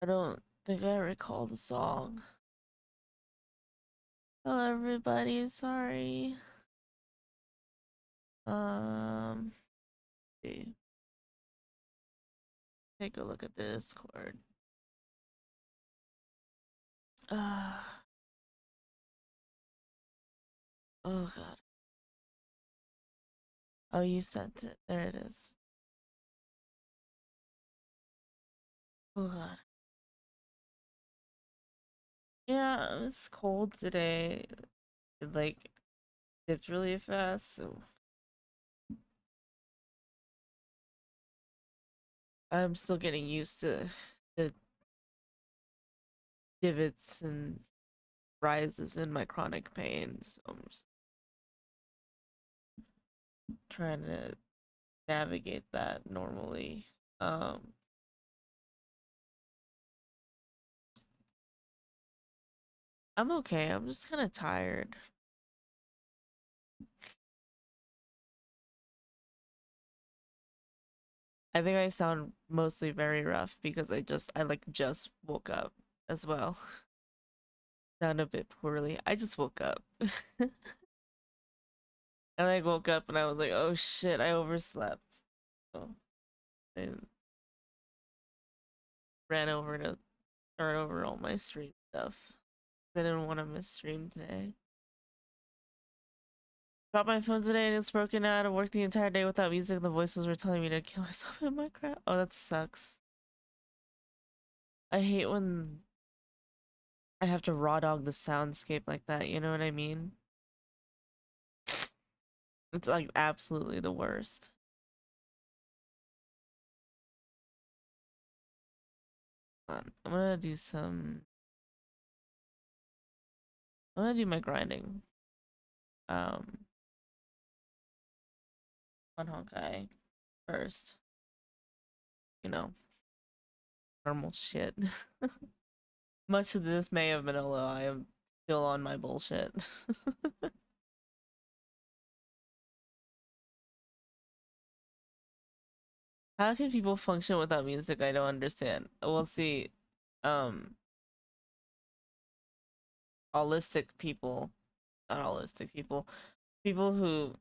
I don't think I recall the song. Hello, everybody. Sorry. Um, see. Take a look at the Discord. Uh, oh god. Oh, you sent it. There it is. Oh god. Yeah, it's cold today. It like dipped really fast, so I'm still getting used to the divots and rises in my chronic pain. So I'm just trying to navigate that normally. Um, I'm okay. I'm just kind of tired. I think I sound mostly very rough because I like just woke up as well. Sound a bit poorly. I just woke up. And I woke up and I was like, oh shit, I overslept. So I ran over to start over all my stream stuff. I didn't want to miss stream today. Got my phone today and it's broken out. I worked the entire day without music and the voices were telling me to kill myself in Minecraft. Oh, that sucks. I hate when I have to raw dog the soundscape like that, you know what I mean? It's like absolutely the worst. I'm gonna do some. I'm gonna do my grinding. Um, on Honkai first. You know, normal shit. Much to the dismay of Manolo, I am still on my bullshit. How can people function without music? I don't understand. We'll see. Um, Allistic people, not allistic people, people who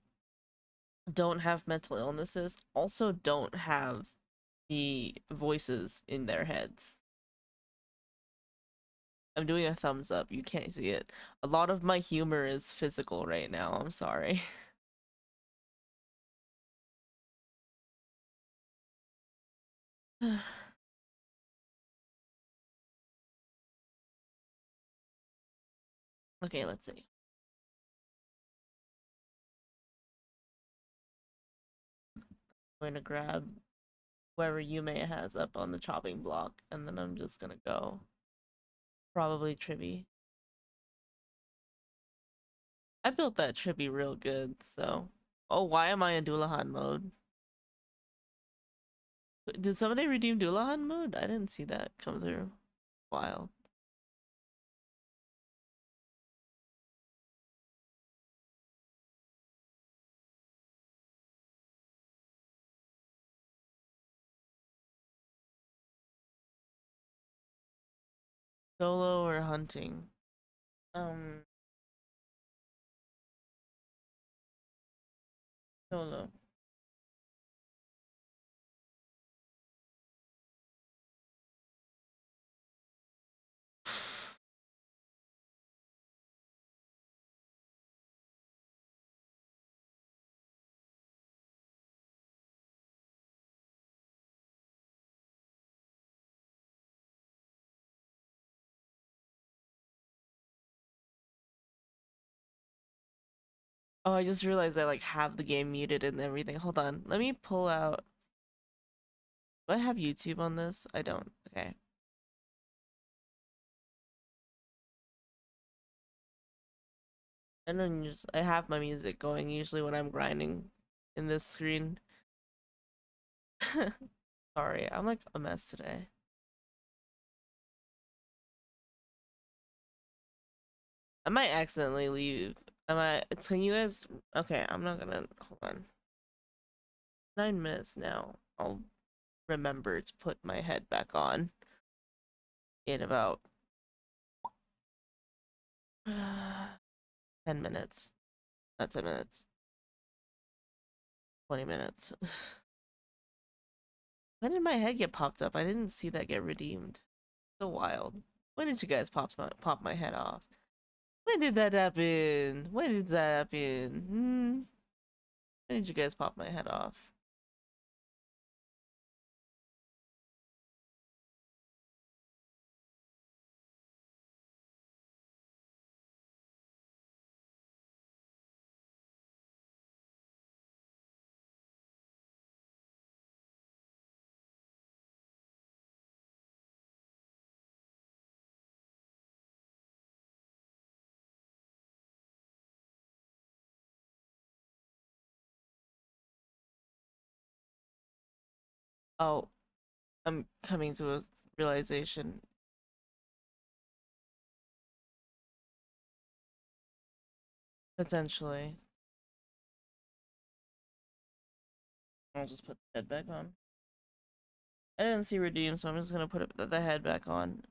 don't have mental illnesses also don't have the voices in their heads. I'm doing a thumbs up. You can't see it. A lot of my humor is physical right now. I'm sorry. Okay, let's see. I'm going to grab whoever Yume has up on the chopping block, and then I'm just gonna go. Probably Tribby. I built that Tribby real good, so. Oh, why am I in Doulahan mode? Did somebody redeem Doulahan mode? I didn't see that come through. Wild. Solo or hunting? Um, Solo. Oh, I just realized I like have the game muted and everything. Hold on. Let me pull out. Do I have YouTube on this? I don't. Okay. And then just I have my music going usually when I'm grinding in this screen. Sorry, I'm like a mess today. I might accidentally leave. I might. Can you guys? Okay, I'm not gonna. Hold on. 9 minutes now. I'll remember to put my head back on. in about 10 minutes. Not 10 minutes. 20 minutes. When did my head get popped up? I didn't see that get redeemed. So wild. When did you guys pop my head off? When did that happen? When did that happen? When did you guys pop my head off? Oh, I'm coming to a realization. Potentially. I'll just put the head back on. I didn't see redeem, so I'm just gonna put the head back on.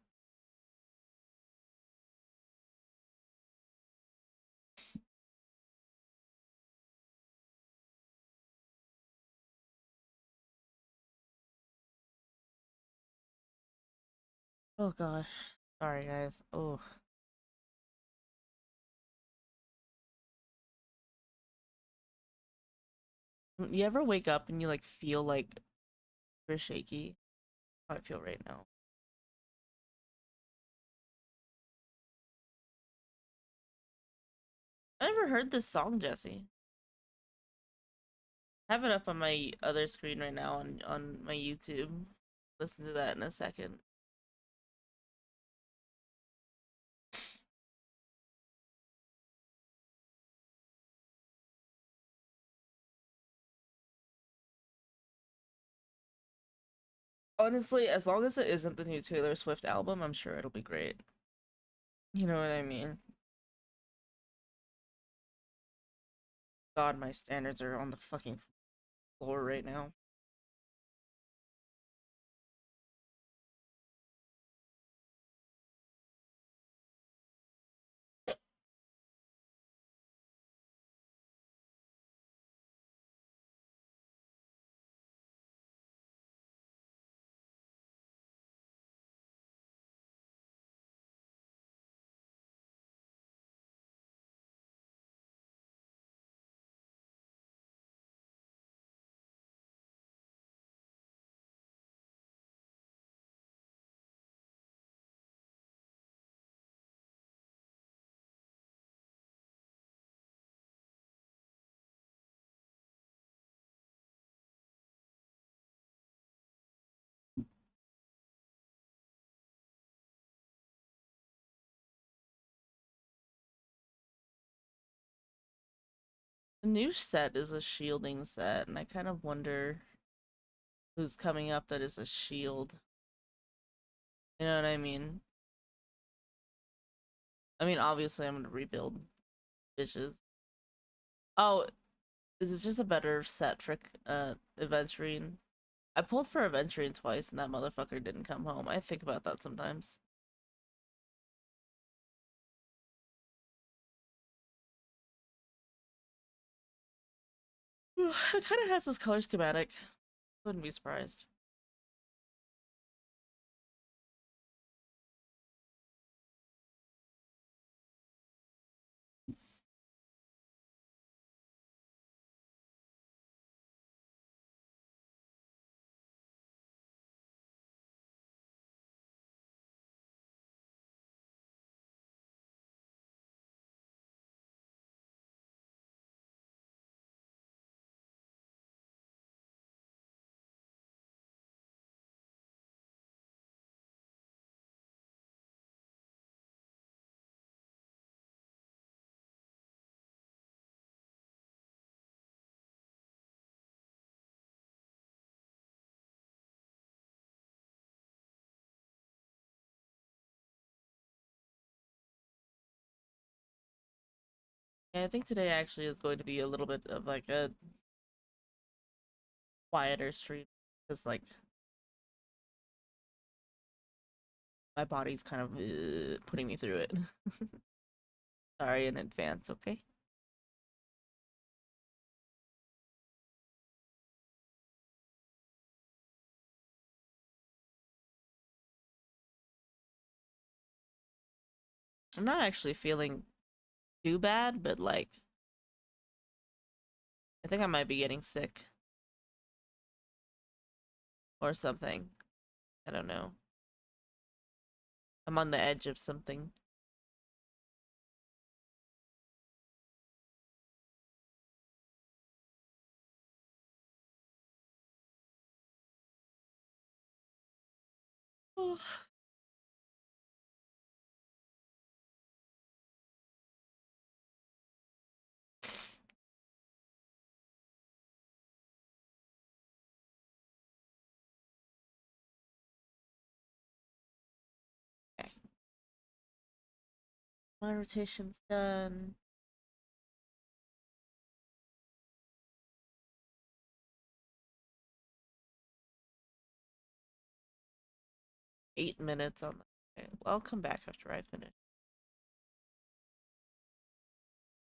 Oh god. Sorry guys. Oh. You ever wake up and you like feel like you're shaky? How I feel right now. I never heard this song, Jesse. I have it up on my other screen right now on my YouTube. Listen to that in a second. Honestly, as long as it isn't the new Taylor Swift album, I'm sure it'll be great. You know what I mean? God, my standards are on the fucking floor right now. The new set is a shielding set, and I kind of wonder who's coming up that is a shield. You know what I mean? I mean, obviously, I'm gonna rebuild bitches. Oh, is it just a better set for adventuring? I pulled for adventuring twice, and that motherfucker didn't come home. I think about that sometimes. It kind of has this color schematic. Wouldn't be surprised. Yeah, I think today actually is going to be a little bit of like a quieter stream because like my body's kind of putting me through it. Sorry in advance, okay? I'm not actually feeling too bad, but like I think I might be getting sick or something. I don't know. I'm on the edge of something. Okay. My rotation's done. Eight minutes on the. Okay. Well, I'll come back after I finish.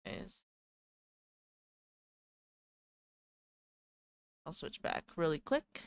Nice. I'll switch back really quick.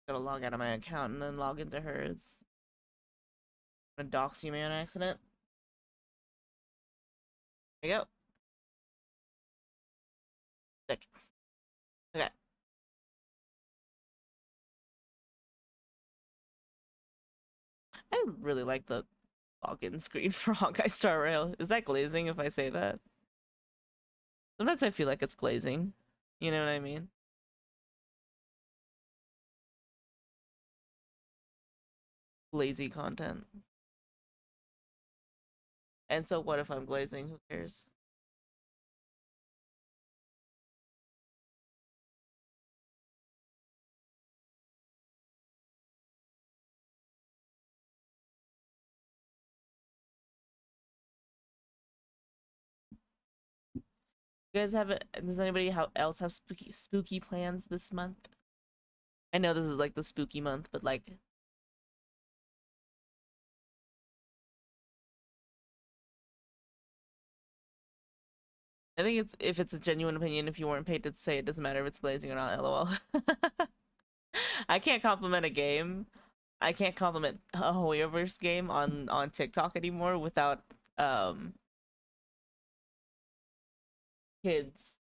Gotta log out of my account and then log into hers. I'm gonna dox you, man, accident. There you go. Sick. Okay. I really like the login screen for Honkai Star Rail. Is that glazing if I say that? Sometimes I feel like it's glazing. You know what I mean? Lazy content. And so what if I'm glazing? Who cares? You guys have it? Does anybody else have spooky plans this month? I know this is like the spooky month, but like I think it's if it's a genuine opinion, if you weren't paid to say it, doesn't matter if it's glazing or not, lol. I can't compliment a game. I can't compliment a Hoyoverse game on TikTok anymore without um kids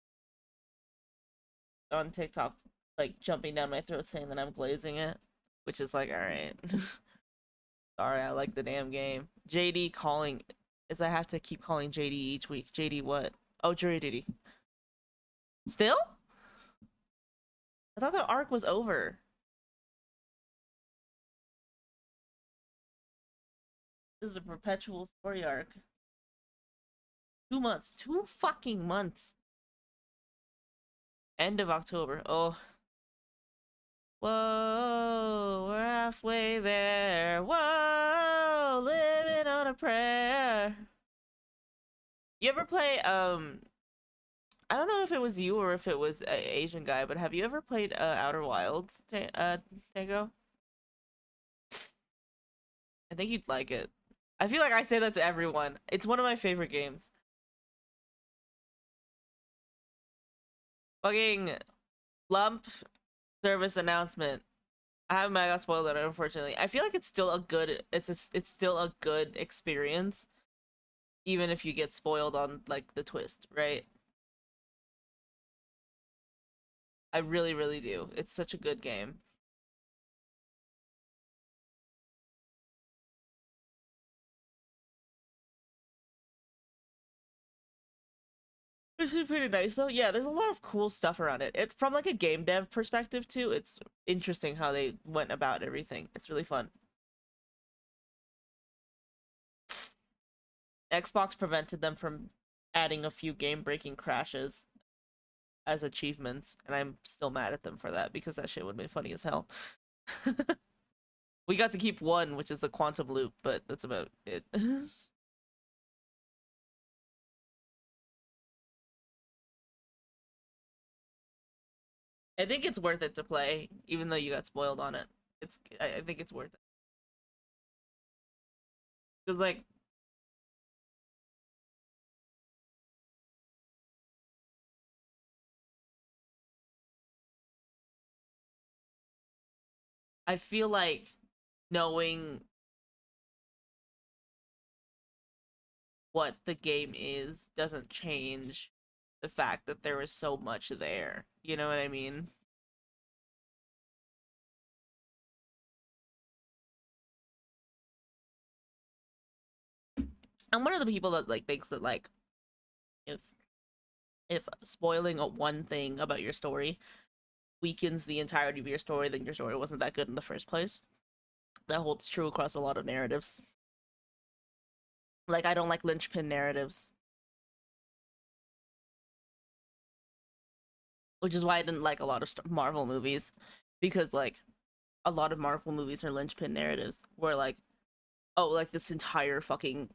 on TikTok like jumping down my throat saying that I'm glazing it, which is like, all right. Sorry, I like the damn game. JD calling is I have to keep calling JD each week. JD what? Oh, jury duty. Still? I thought the arc was over. This is a perpetual story arc. 2 months. 2 fucking months. End of October. Oh. Whoa, we're halfway there. Whoa, living on a prayer. You ever play I don't know if it was you or if it was an Asian guy, but have you ever played Outer Wilds, Tango? I think you'd like it. I feel like I say that to everyone. It's one of my favorite games. Fucking lump service announcement. I got spoiled on it, unfortunately. I feel like it's still a good it's still a good experience, even if you get spoiled on like the twist, right? I really, really do. It's such a good game. This is pretty nice though. Yeah, there's a lot of cool stuff around it. It from like a game dev perspective too. It's interesting how they went about everything. It's really fun. Xbox prevented them from adding a few game-breaking crashes as achievements, and I'm still mad at them for that because that shit would have been funny as hell. We got to keep one, which is the quantum loop, but that's about it. I think it's worth it to play, even though you got spoiled on it. I think it's worth it because like I feel like knowing what the game is doesn't change the fact that there is so much there. You know what I mean? I'm one of the people that like thinks that like if if spoiling a one thing about your story weakens the entirety of your story, then your story wasn't that good in the first place. That holds true across a lot of narratives. Like I don't like linchpin narratives, which is why I didn't like a lot of Marvel movies because like a lot of Marvel movies are linchpin narratives where like oh like this entire fucking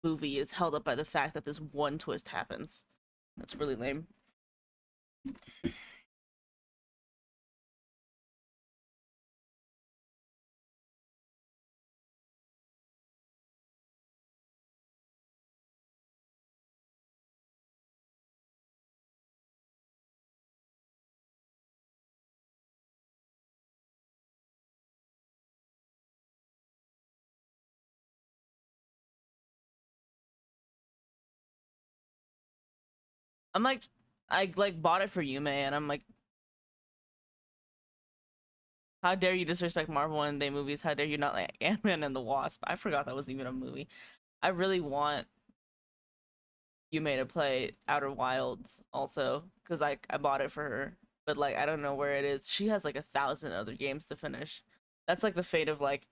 movie is held up by the fact that this one twist happens. That's really lame. I'm like I like bought it for Yume and I'm like how dare you disrespect Marvel and they movies? How dare you not like Ant-Man and the Wasp? I forgot that was even a movie. I really want Yume to play Outer Wilds also because I bought it for her, but like I don't know where it is. She has like 1,000 other games to finish. That's like the fate of like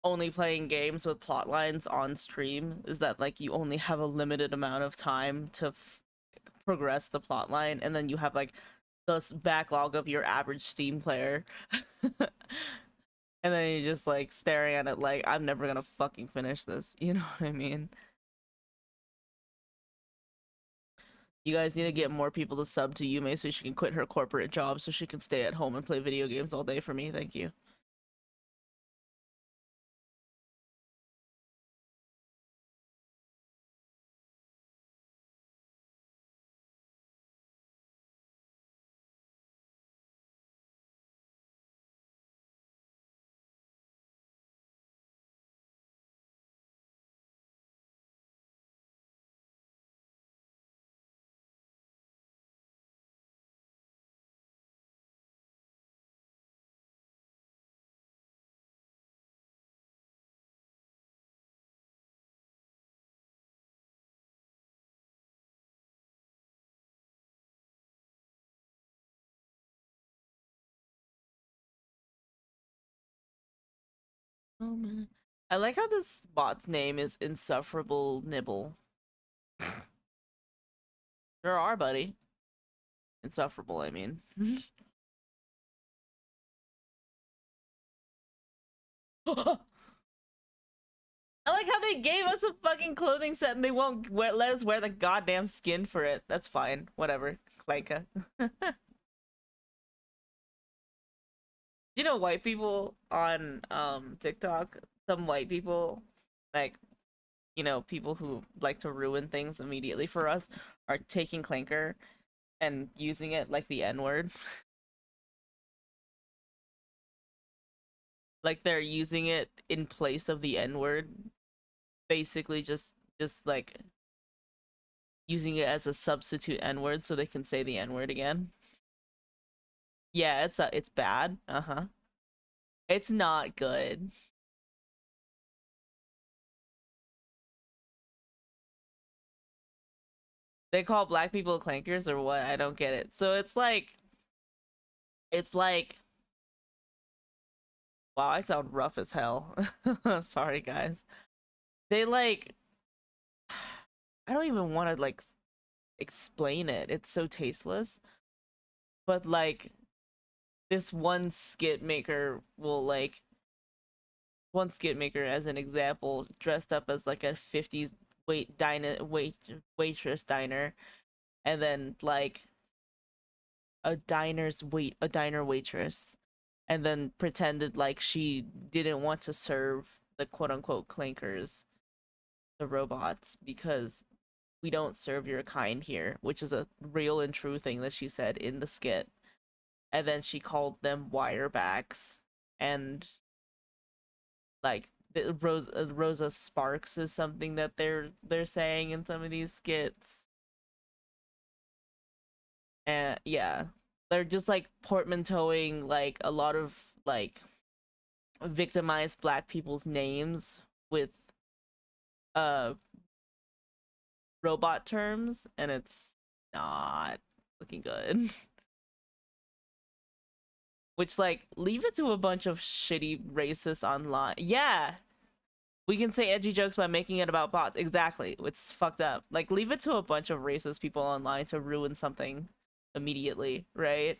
only playing games with plot lines on stream is that like you only have a limited amount of time to progress the plot line and then you have like the backlog of your average Steam player. And then you're just like staring at it like I'm never gonna fucking finish this. You know what I mean? You guys need to get more people to sub to Yume so she can quit her corporate job so she can stay at home and play video games all day for me. Thank you. Oh man. I like how this bot's name is Insufferable Nibble. There are, buddy. Insufferable, I mean. I like how they gave us a fucking clothing set and they won't let us wear the goddamn skin for it. That's fine. Whatever. Clanka. You know white people on TikTok? Some white people, like, you know, people who like to ruin things immediately for us, are taking Clanker and using it like the N-word. Like they're using it in place of the N-word. Basically just like using it as a substitute N-word so they can say the N-word again. Yeah, it's bad. Uh-huh. It's not good. They call black people clankers or what? I don't get it. So it's like wow, I sound rough as hell. Sorry guys. They like I don't even want to like explain it. It's so tasteless. But like this one skit maker will like one skit maker as an example dressed up as like a 50s waitress diner, and then like a diner waitress, and then pretended like she didn't want to serve the quote unquote clankers, the robots, because we don't serve your kind here, which is a real and true thing that she said in the skit. And then she called them wirebacks, and like Rosa Sparks is something that they're saying in some of these skits. And yeah, they're just like portmanteauing like a lot of like victimized black people's names with uh robot terms, and it's not looking good. Which, like, leave it to a bunch of shitty racists online. Yeah, we can say edgy jokes by making it about bots. Exactly. It's fucked up. Like, leave it to a bunch of racist people online to ruin something immediately, right?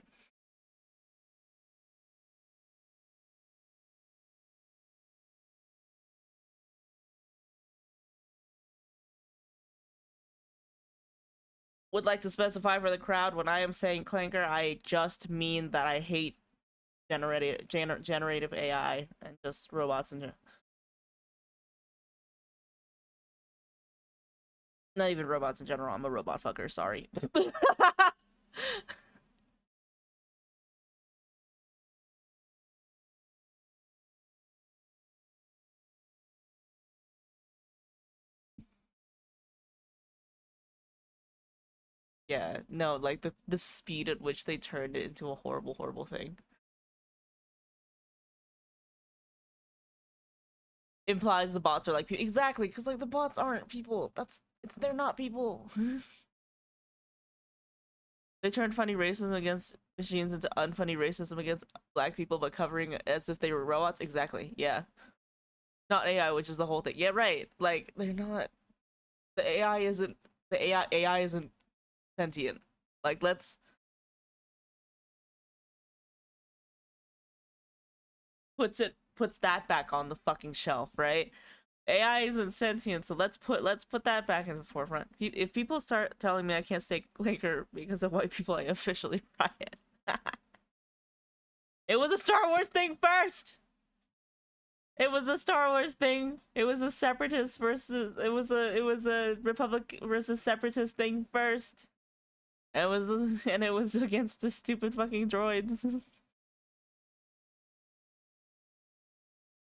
Would like to specify for the crowd, when I am saying clanker, I just mean that I hate generative AI and just robots and not even robots in general. I'm a robot fucker. Sorry. Yeah, no, like the speed at which they turned it into a horrible, horrible thing implies the bots are like people. Exactly, because like the bots aren't people. They're not people. They turned funny racism against machines into unfunny racism against black people, but covering it as if they were robots. Exactly. Yeah, not AI, which is the whole thing. Yeah, right. Like they're not. The AI isn't. The AI isn't sentient. Like let's puts that back on the fucking shelf, right? AI isn't sentient, so let's put that back in the forefront. If people start telling me I can't say Laker because of white people, I officially riot. It was a Star Wars thing first. It was a Star Wars thing. It was a separatist versus it was a Republic versus separatist thing first. And it was against the stupid fucking droids.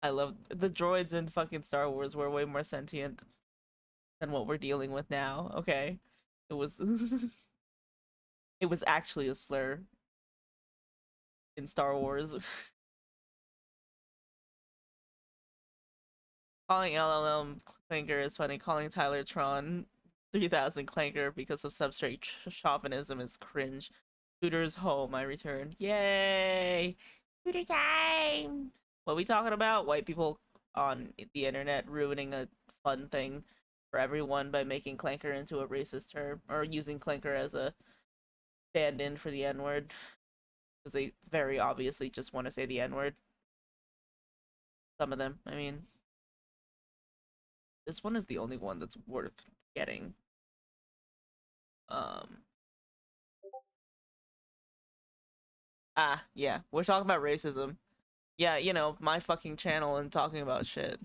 I love the droids in fucking Star Wars were way more sentient than what we're dealing with now. Okay, it was it was actually a slur in Star Wars. Calling LLM Clanker is funny. Calling Tyler Tron 3000 Clanker because of substrate chauvinism is cringe. Scooter's home, I return. Yay! Scooter time! What we talking about? White people on the internet ruining a fun thing for everyone by making Clanker into a racist term, or using Clanker as a stand-in for the N-word, because they very obviously just want to say the N-word. Some of them, I mean. This one is the only one that's worth getting. Um. Yeah. We're talking about racism. Yeah, my fucking channel and talking about shit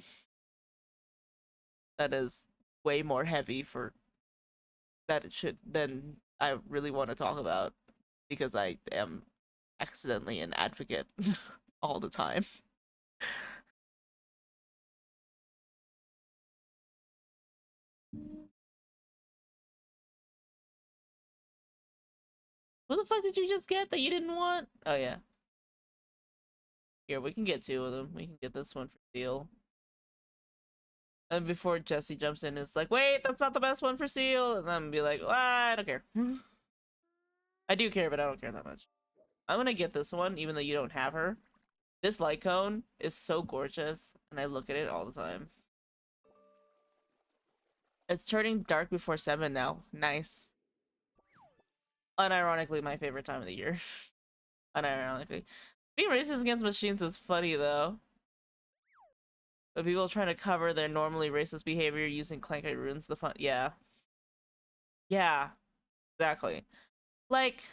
that is way more heavy for that it should than I really want to talk about, because I am accidentally an advocate all the time. What the fuck did you just get that you didn't want? Oh yeah. Here, we can get two of them. We can get this one for Seal. And before Jesse jumps in, it's like, wait, that's not the best one for Seal. And then be like, well, I don't care. I do care, but I don't care that much. I'm gonna get this one, even though you don't have her. This light cone is so gorgeous, and I look at it all the time. It's turning dark before 7 now. Nice. Unironically, my favorite time of the year. Unironically. Being racist against machines is funny, though. But people trying to cover their normally racist behavior using Clankite ruins the fun. Yeah. Yeah. Exactly. Like,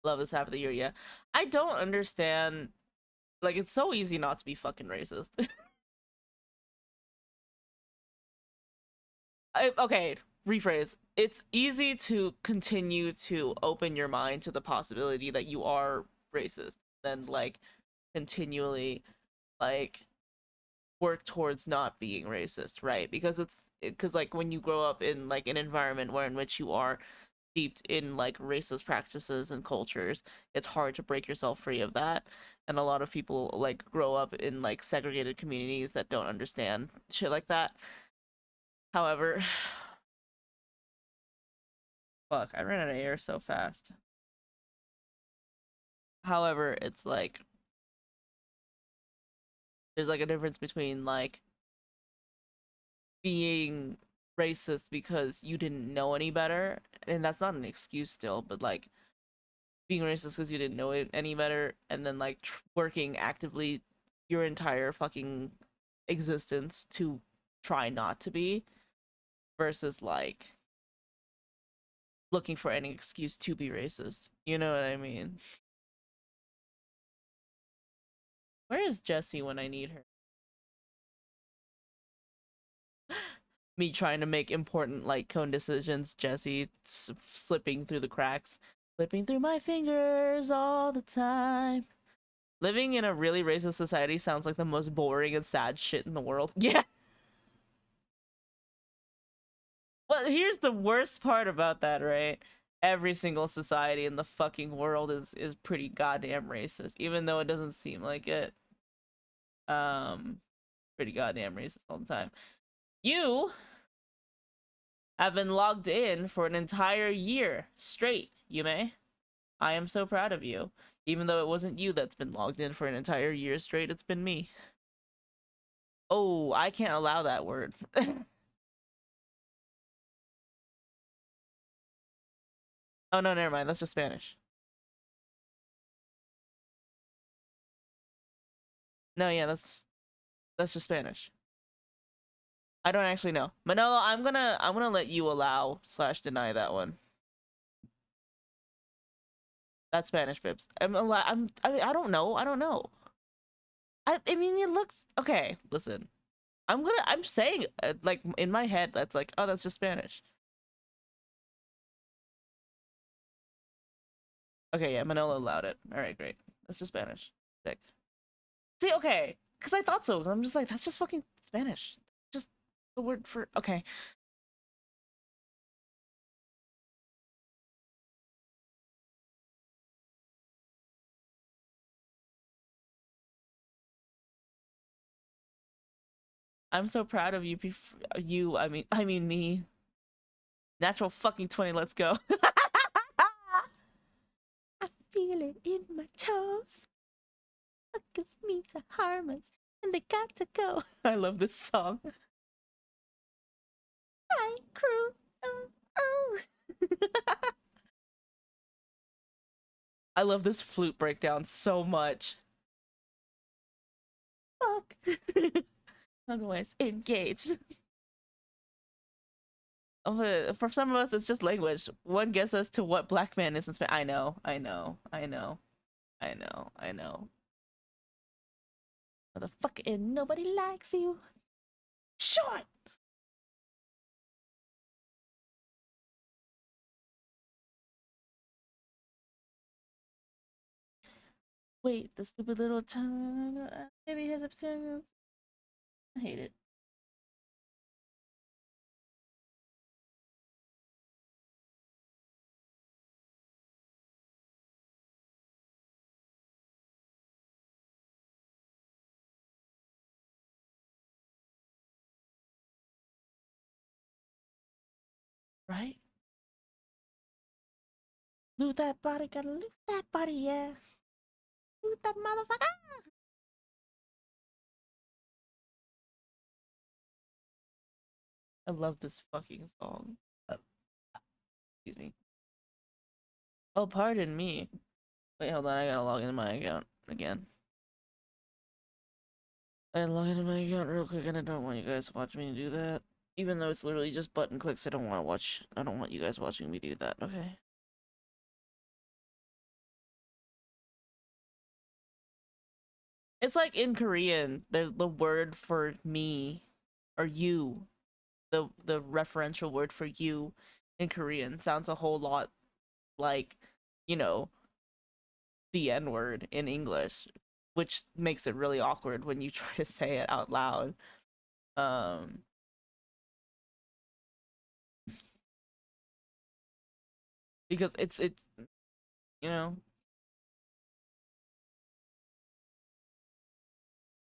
love this half of the year, yeah. I don't understand. Like, it's so easy not to be fucking racist. Okay, rephrase. It's easy to continue to open your mind to the possibility that you are racist, then like continually like work towards not being racist, right? Because like when you grow up in like an environment where in which you are steeped in like racist practices and cultures, it's hard to break yourself free of that. And a lot of people like grow up in like segregated communities that don't understand shit like that. However, fuck, I ran out of air so fast. However, it's like there's like a difference between like being racist because you didn't know any better, and that's not an excuse still, but like being racist because you didn't know it any better, and then like working actively your entire fucking existence to try not to be, versus like looking for any excuse to be racist. You know what I mean? Where is Jessie when I need her? Me trying to make important like cone decisions, Jesse slipping through the cracks, slipping through my fingers all the time. Living in a really racist society sounds like the most boring and sad shit in the world. Yeah. Well, here's the worst part about that, right? Every single society in the fucking world is pretty goddamn racist, even though it doesn't seem like it. Um, Pretty goddamn racist all the time. You have been logged in for an entire year straight, Yume. I am so proud of you. Even though it wasn't you that's been logged in for an entire year straight, it's been me. Oh, I can't allow that word. Oh no, never mind. That's just Spanish. No, yeah, that's just Spanish. I don't actually know. Manolo, I'm gonna let you allow slash deny that one. That's Spanish, Bibs. I don't know. I don't know. I mean, it looks okay. Listen, I'm saying like in my head that's like, oh, that's just Spanish. Okay, yeah, Manolo allowed it. All right, great. That's just Spanish. Sick. See, okay, because I thought so. I'm just like, that's just fucking Spanish. Just the word for okay. I'm so proud of you. You, I mean me. Natural fucking 20. Let's go. I feel it in my toes. Fuck me to harm us, and they got to go. I love this song. Hi, crew. Oh, oh. I love this flute breakdown so much. Fuck. Otherwise, engaged. For some of us, it's just language. One guess as to what black man is in Spanish. I know, I know, I know, I know, I know. Motherfucker, nobody likes you. Short. Wait, the stupid little tongue. Maybe has a tongue. I hate it. Right? Loot that body, gotta loot that body, yeah. Loot that motherfucker. I love this fucking song. Excuse me. Oh, pardon me. Wait, hold on. I gotta log into my account again. I gotta log into my account real quick, and I don't want you guys to watch me do that. Even though it's literally just button clicks, I don't want to watch. I don't want you guys watching me do that. Okay. It's like in Korean, there's the word for me or you. The referential word for you in Korean sounds a whole lot like, you know, the N word in English, which makes it really awkward when you try to say it out loud. Um, because it's you know,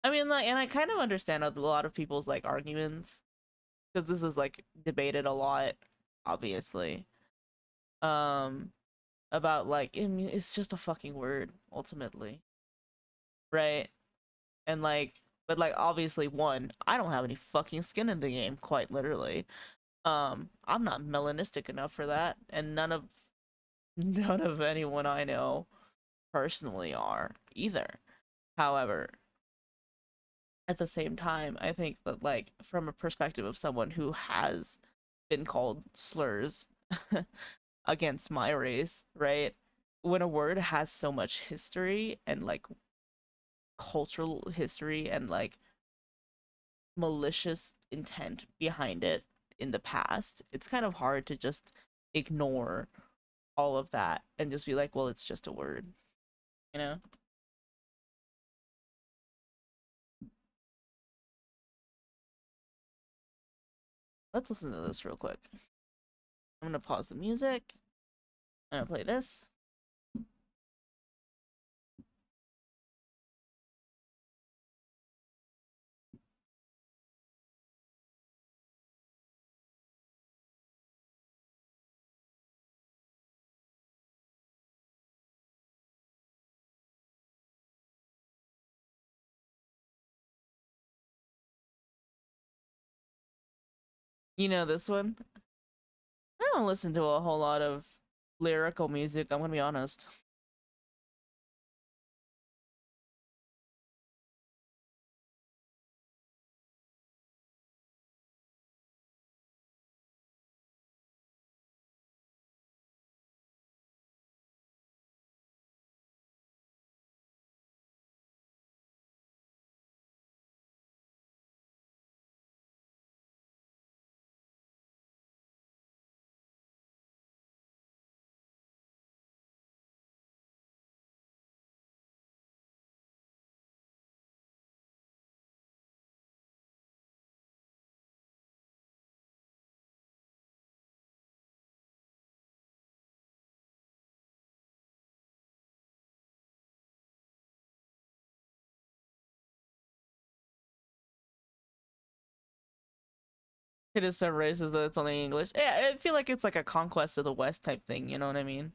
I mean, like, and I kind of understand a lot of people's like arguments because this is like debated a lot, obviously. Um, about like, I mean, it's just a fucking word ultimately, right? And like, but like, obviously, one, I don't have any fucking skin in the game, quite literally. I'm not melanistic enough for that, and none of anyone I know personally are either. However, at the same time, I think that like from a perspective of someone who has been called slurs against my race, right? When a word has so much history and like cultural history and like malicious intent behind it in the past, it's kind of hard to just ignore all of that and just be like, well, it's just a word, you know? Let's listen to this real quick. I'm gonna pause the music. I'm gonna play this. You know this one? I don't listen to a whole lot of lyrical music, I'm gonna be honest. It is so racist that it's only English. Yeah, I feel like it's like a conquest of the West type thing, you know what I mean?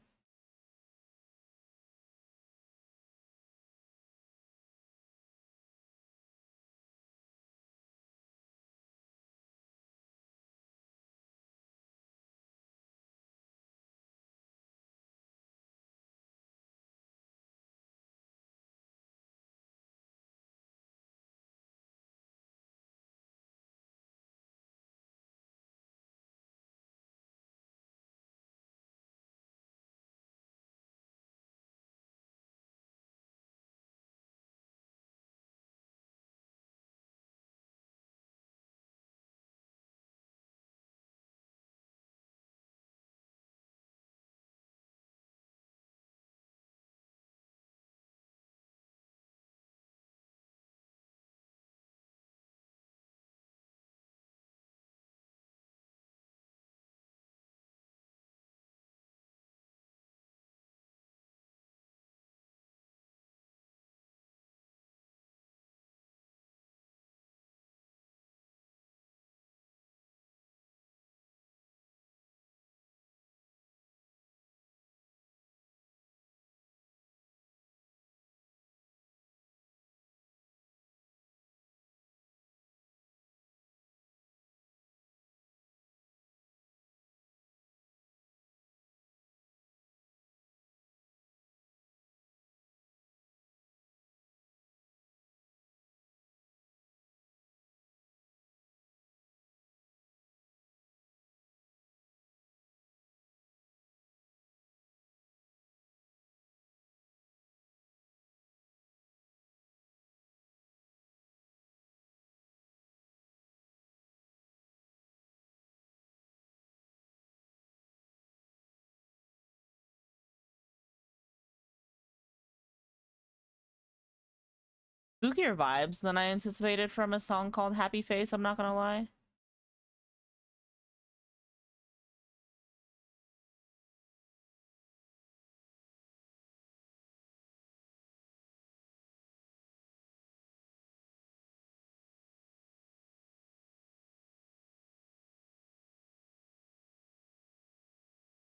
spookier vibes than I anticipated from a song called Happy Face, I'm not gonna lie.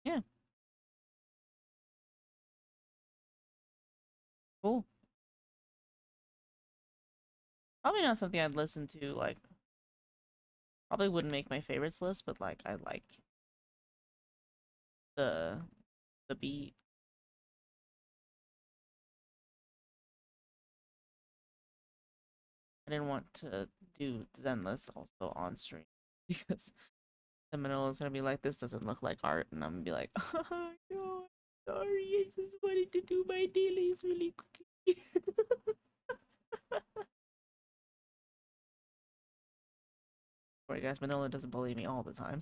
Yeah, cool. Probably not something I'd listen to, like, probably wouldn't make my favorites list, but like I like the the beat. I didn't want to do Zenless also on stream because the is gonna be like, this doesn't look like art, and I'm gonna be like, oh no, sorry, I just wanted to do my dailies really quickly. Sorry guys, Manila doesn't bully me all the time.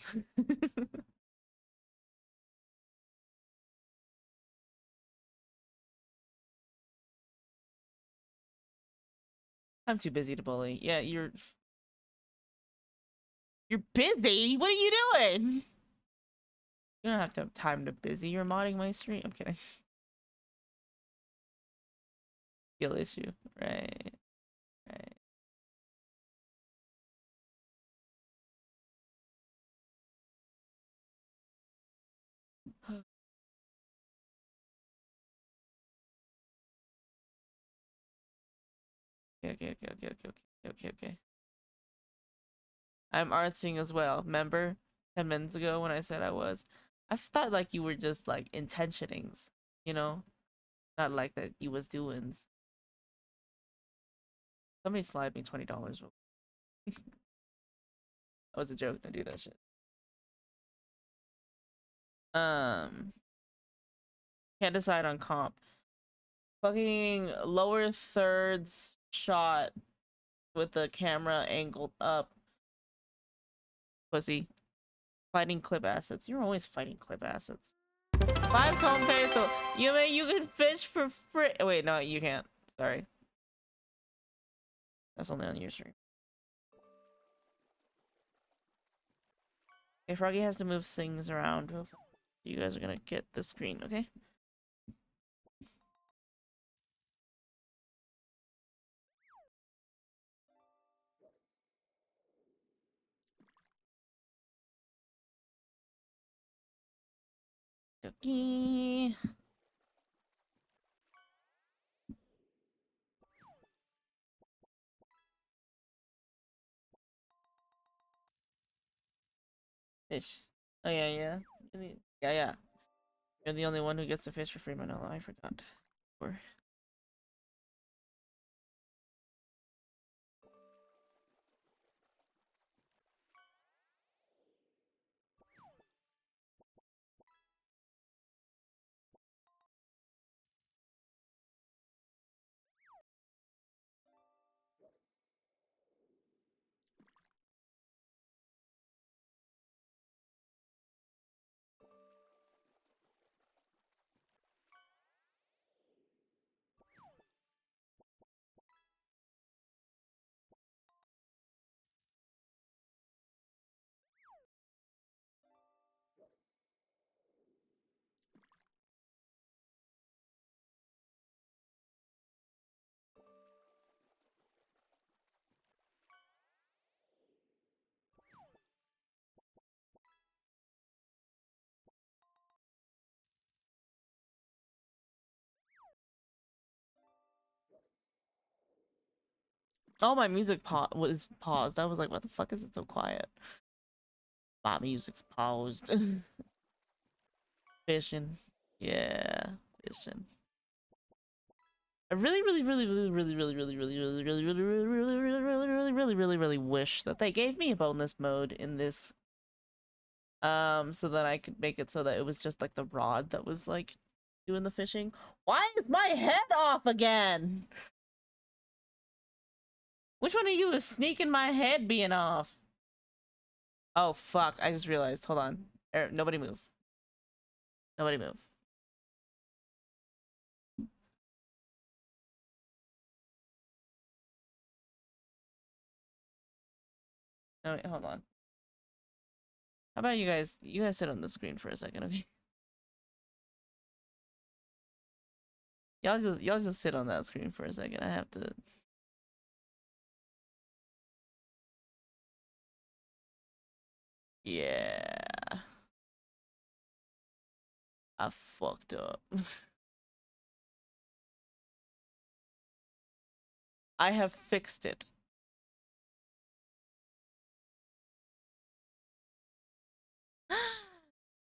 I'm too busy to bully. Yeah, you're busy. What are you doing? You don't have to have time to busy. You're modding my stream. I'm kidding. Skill issue. Right. Right. Okay. I'm artsing as well. Remember 10 minutes ago when I said I was? I thought like you were just like intentionings, you know? Not like that you was doings. Somebody slide me $20. That was a joke to do that shit. Um, can't decide on comp. Fucking lower thirds shot with the camera angled up. Pussy. Fighting clip assets. You're always fighting clip assets. 5 peso. You can fish for free. Wait, no, you can't. Sorry. That's only on your stream. Okay, Froggy has to move things around. You guys are gonna get the screen, okay? Okay. Fish. Oh yeah. Yeah. You're the only one who gets to fish for free, Manila. I forgot. Or oh, my music was paused. I was like, what the fuck is it so quiet? My music's paused. Fishing. Yeah, fishing. I really wish that they gave me a bonus mode in this. So that I could make it so that it was just like the rod that was like doing the fishing. Why is my head off again? Which one of you is sneaking my head being off? Oh fuck, I just realized. Hold on. Nobody move. Nobody move. No, wait, hold on. How about you guys? You guys sit on the screen for a second, okay? Y'all just sit on that screen for a second. I have to. Yeah, I fucked up. I have fixed it.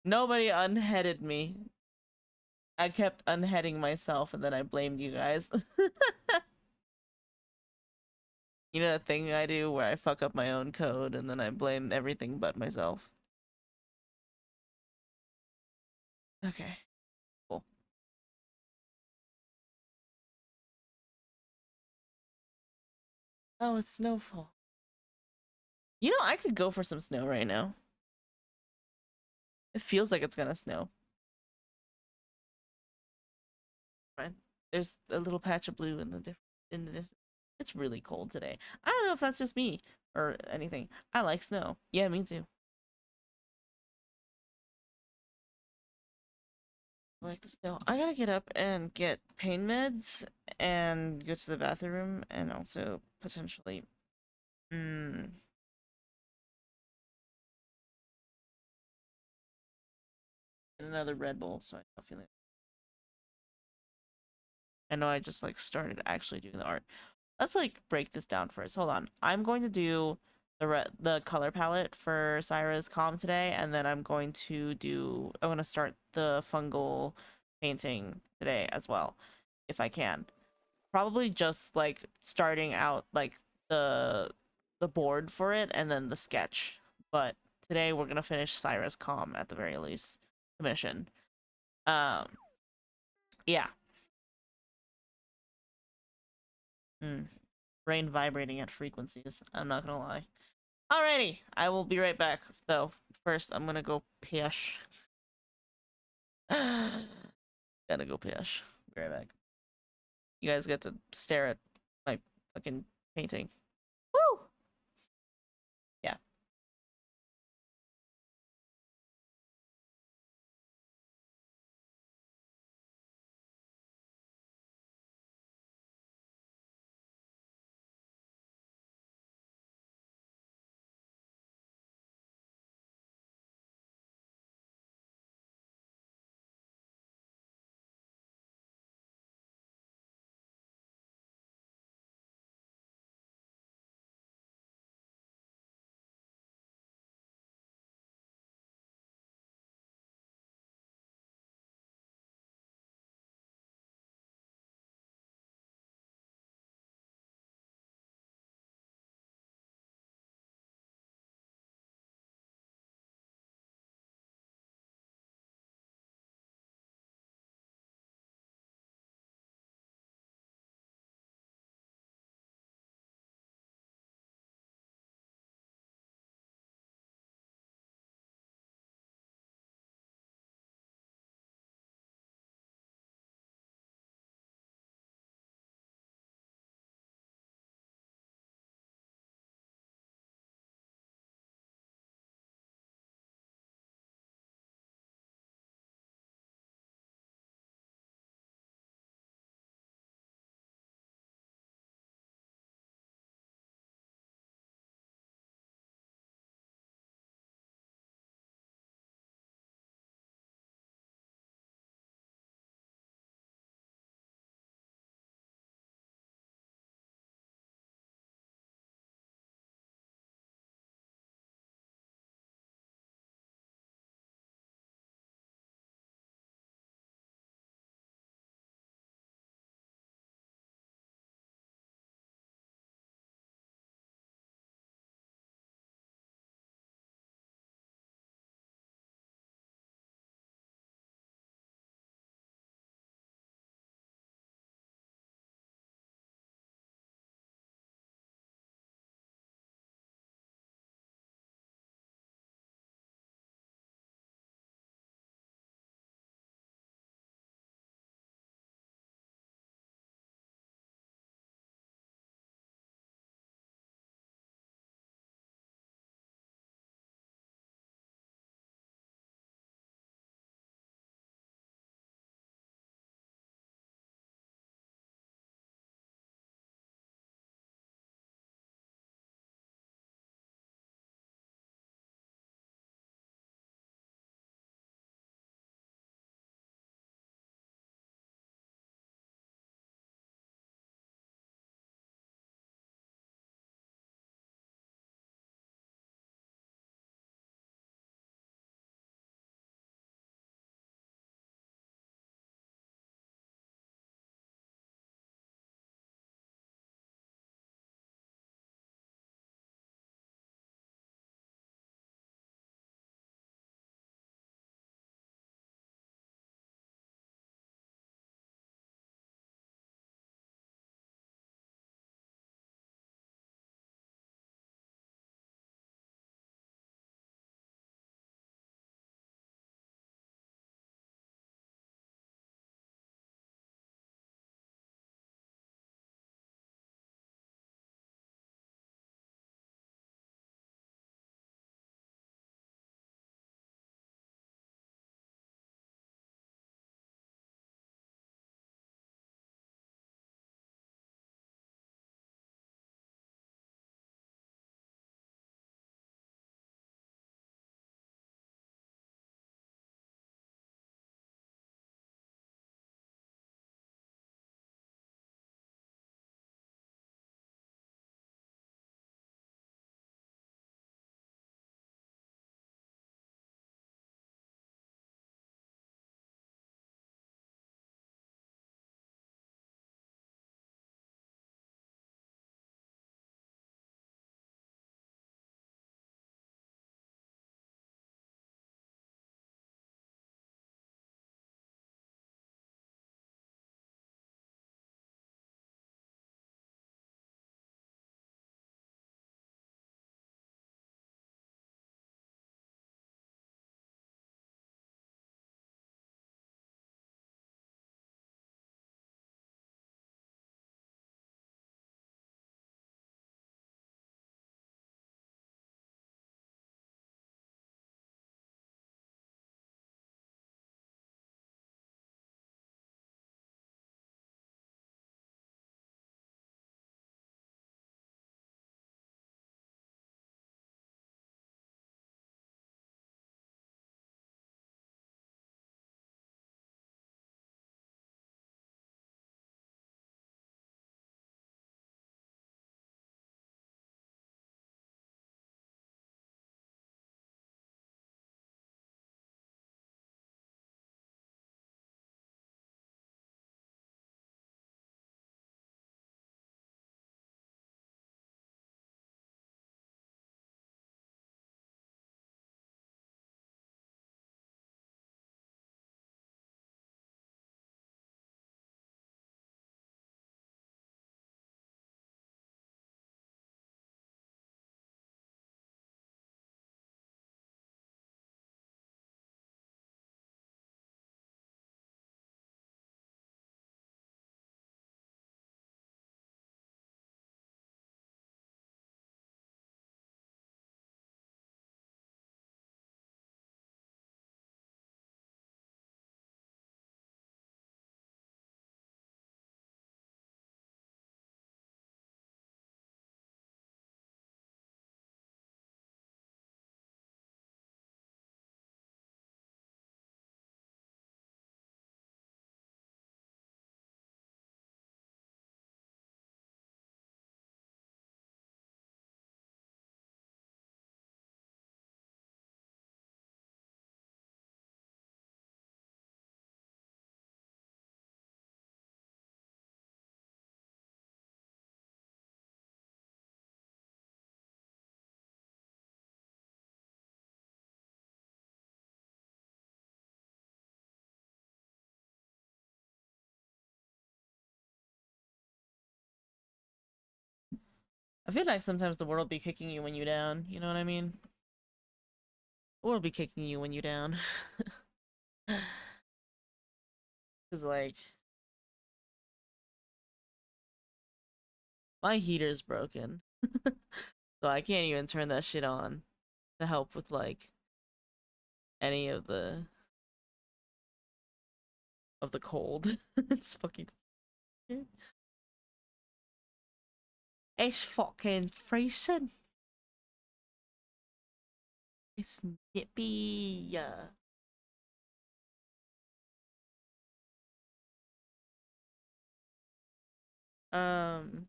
Nobody unheaded me. I kept unheading myself and then I blamed you guys. You know that thing I do where I fuck up my own code and then I blame everything but myself? Okay, cool. Oh, it's snowfall. You know, I could go for some snow right now. It feels like it's gonna snow. Right? There's a little patch of blue in the distance. It's really cold today. I don't know if that's just me or anything. I like snow. Yeah, me too. I like the snow. I gotta get up and get pain meds and go to the bathroom and also potentially mm, get another Red Bull so I stop feeling. I know I just like started actually doing the art. Let's like break this down first. Hold on. I'm going to do the color palette for Syra's Calm today, and then I'm gonna start the fungal painting today as well, if I can. Probably just like starting out like the the board for it and then the sketch. But today we're gonna finish Syra's Calm at the very least. Commission. Um yeah. Mm. Brain vibrating at frequencies. I'm not gonna lie. Alrighty, I will be right back. Though first, I'm gonna go pish. Gotta go pish. Be right back. You guys get to stare at my fucking painting. Woo! Yeah. I feel like sometimes the world be kicking you when you down. You know what I mean? The world be kicking you when you down. Cause like my heater's broken, so I can't even turn that shit on to help with like any of the cold. It's fucking weird. It's fucking freezing. It's nippy. Yeah. Um,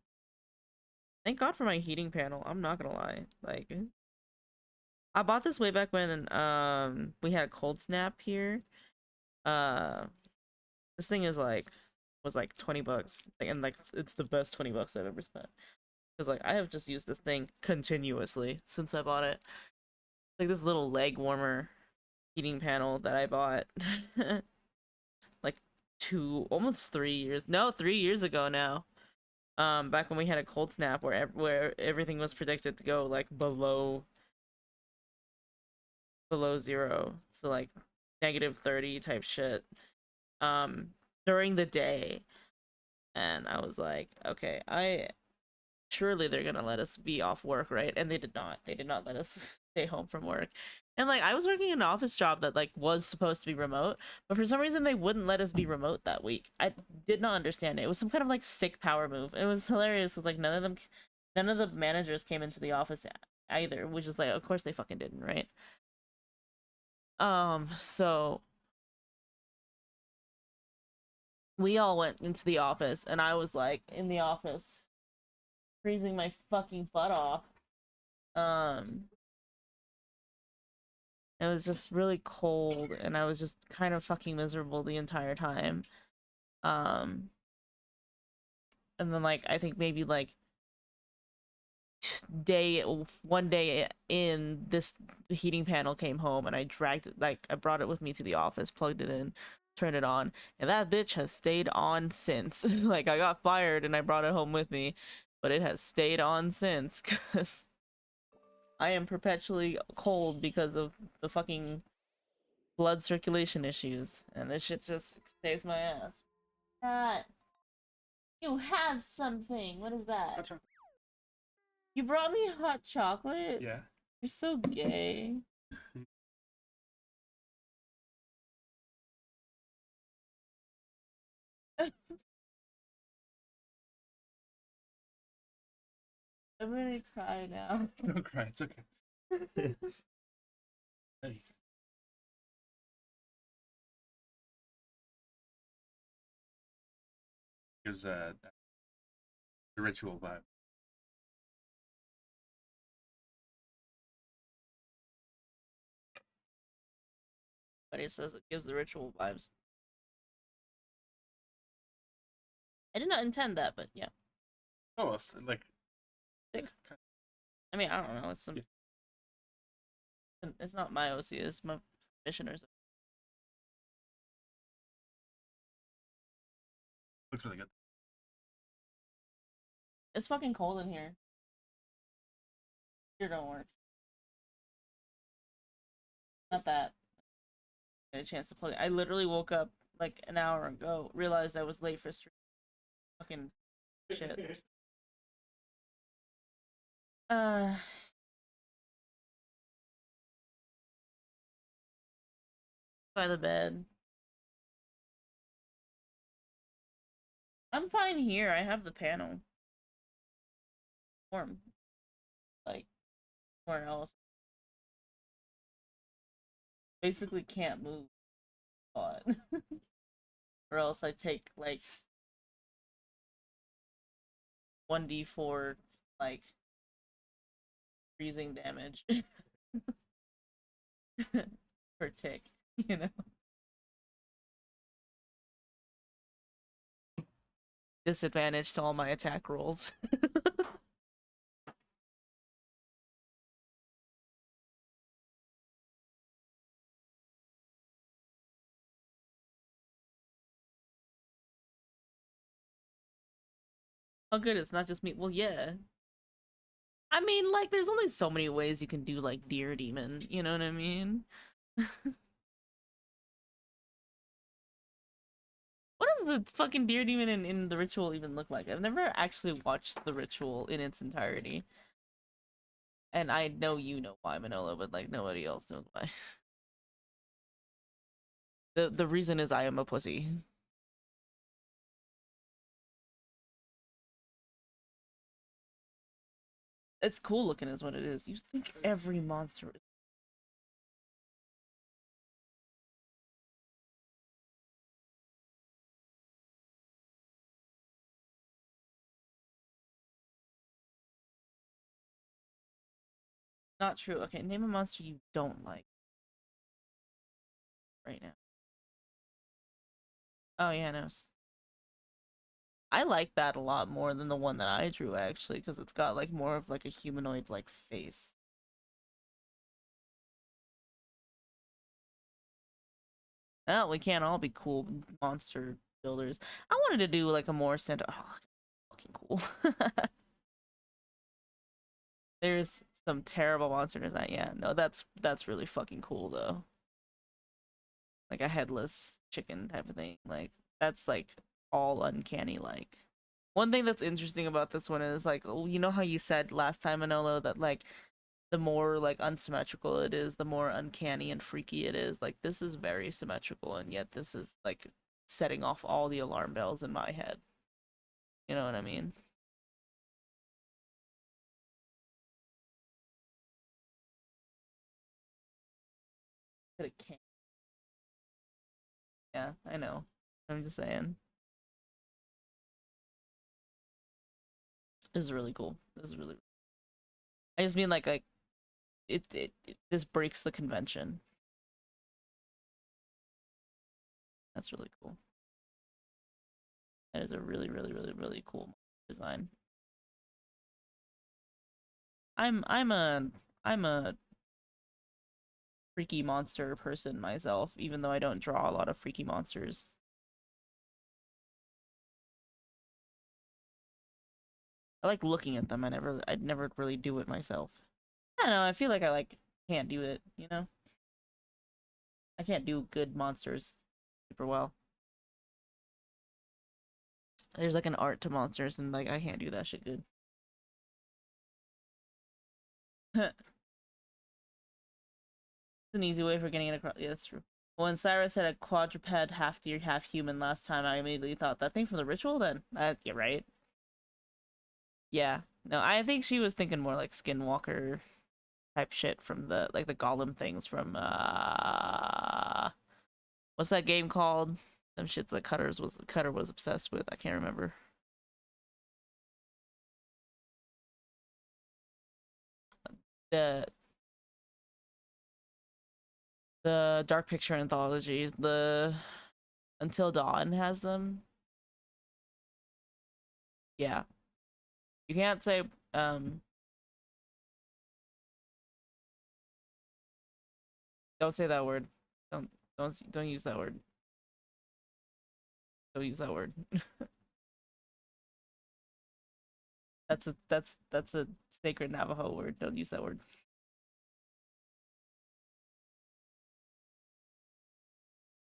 thank God for my heating panel. I'm not gonna lie. Like, I bought this way back when we had a cold snap here. Uh, this thing is like was like 20 bucks, and like it's the best 20 bucks I've ever spent. Because like I have just used this thing continuously since I bought it. Like this little leg warmer heating panel that I bought like almost 3 years. No, 3 years ago now. Back when we had a cold snap where everything was predicted to go like below zero, so like -30 type shit. During the day, and I was like, okay, I surely they're gonna let us be off work, right? And they did not. They did not let us stay home from work. And like I was working an office job that like was supposed to be remote, but for some reason they wouldn't let us be remote that week. I did not understand it. It was some kind of like sick power move. It was hilarious because like none of the managers came into the office either, which is like of course they fucking didn't, right? So we all went into the office and I was like in the office freezing my fucking butt off. Um It was just really cold and I was just kind of fucking miserable the entire time. Um and then like I think maybe like day one day in this heating panel came home and I dragged it like I brought it with me to the office, plugged it in, turned it on, and that bitch has stayed on since. Like I got fired and I brought it home with me, but it has stayed on since cuz I am perpetually cold because of the fucking blood circulation issues, and this shit just saves my ass. That you have something. What is that? Hot chocolate. You brought me hot chocolate? Yeah. You're so gay. I'm gonna cry now. Don't cry. It's okay. Hey. Gives a ritual vibe. But it says it gives the ritual vibes. I did not intend that, but yeah. Oh, it's like. Sick. I mean, I don't know. It's some. It's not my OC. It's my commissioner's. Looks really good. It's fucking cold in here. Here don't work. Not that. I had a chance to plug it. I literally woke up like an hour ago, realized I was late for stream. Fucking shit. Uh, by the bed. I'm fine here. I have the panel. Warm. Like, where else? Basically can't move a lot. Or else I take like 1d4 like freezing damage per tick, you know? Disadvantage to all my attack rolls. Oh good, it's not just me. Well yeah. I mean, like, there's only so many ways you can do like deer demon. You know what I mean? What does the fucking deer demon in the ritual even look like? I've never actually watched the ritual in its entirety. And I know you know why, Manolo, but like nobody else knows why. The reason is I am a pussy. It's cool looking is what it is. You think every monster is not true. Okay, name a monster you don't like right now. Oh yeah, no. I like that a lot more than the one that I drew actually, because it's got like more of like a humanoid like face. Oh, we can't all be cool monster builders. I wanted to do like a more center. Oh, fucking cool. There's some terrible monster design. Yeah, no, that's really fucking cool though. Like a headless chicken type of thing. Like that's like all uncanny. Like one thing that's interesting about this one is like you know how you said last time, Manolo, that like the more like unsymmetrical it is, the more uncanny and freaky it is. Like this is very symmetrical, and yet this is like setting off all the alarm bells in my head. You know what I mean? But it can't. Yeah, I know. I'm just saying. This is really cool. This is really. I just mean like it this breaks the convention. That's really cool. That is a really cool design. I'm a freaky monster person myself, even though I don't draw a lot of freaky monsters. I like looking at them. I'd never really do it myself. I don't know. I feel like I like can't do it. You know, I can't do good monsters super well. There's like an art to monsters, and like I can't do that shit good. It's an easy way for getting it across. Yeah, that's true. When Cyrus said a quadruped, half deer, half human last time, I immediately thought that thing from the ritual. Then, yeah, right. Yeah, no, I think she was thinking more like Skinwalker type shit from the like the golem things from what's that game called? Them shits that Cutter was obsessed with. I can't remember. The Dark Picture anthologies. The Until Dawn has them. Yeah. You can't say don't say that word. Don't don't use that word. Don't use that word. That's a sacred Navajo word. Don't use that word.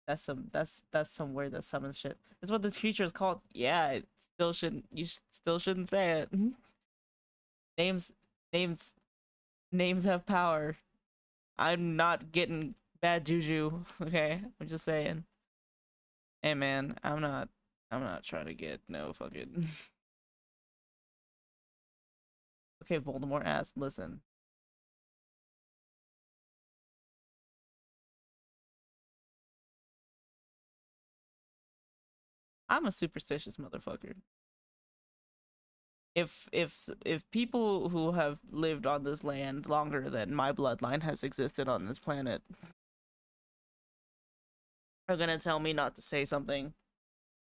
That's some word that summons shit. That's what this creature is called. Yeah, it still shouldn't still shouldn't say it. Names names names have power. I'm not getting bad juju. Okay, I'm just saying. Hey man, I'm not trying to get no fucking. Okay, Voldemort asked. Listen, I'm a superstitious motherfucker. If people who have lived on this land longer than my bloodline has existed on this planet are gonna tell me not to say something,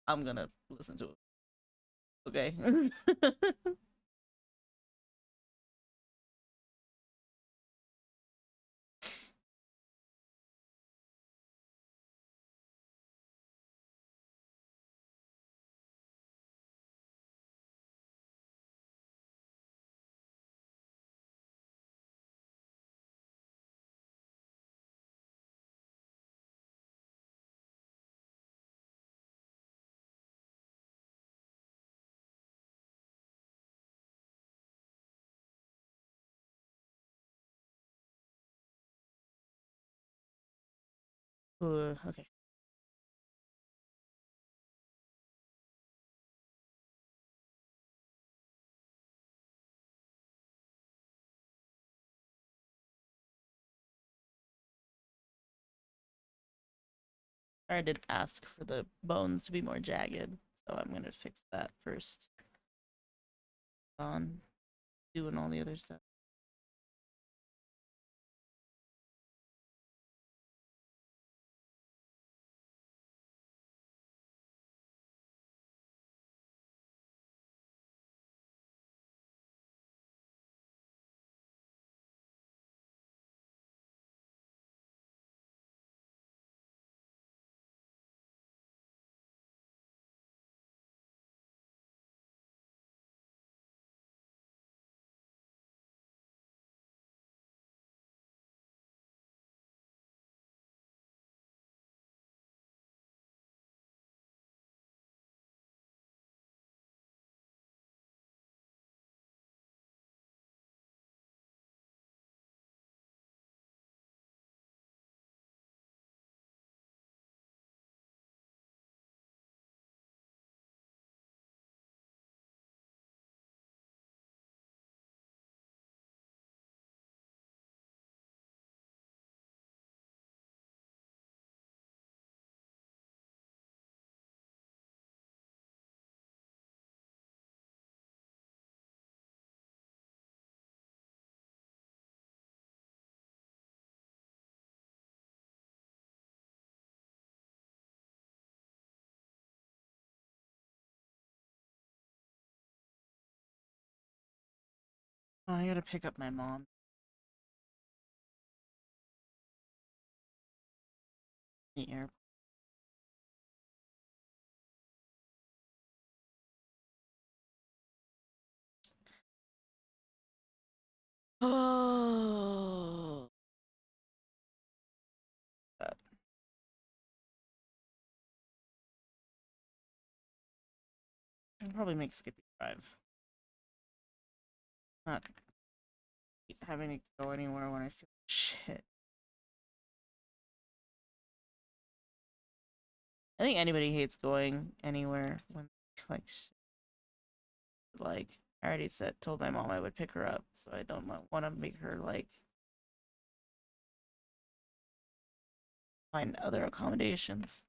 I'm gonna listen to it. Okay. Okay. I did ask for the bones to be more jagged, so I'm gonna fix that first. On doing all the other stuff. Oh, I gotta pick up my mom. The airport. Oh. I'll probably make Skippy drive. Not having to go anywhere when I feel shit. I think anybody hates going anywhere when like like I already told my mom I would pick her up, so I don't want to make her like find other accommodations.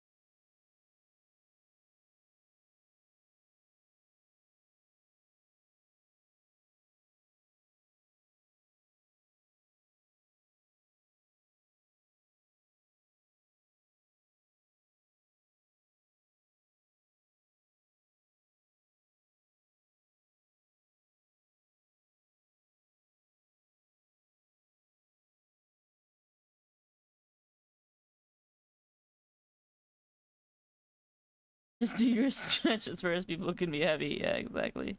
Just do your stretches first. People can be heavy. Yeah, exactly.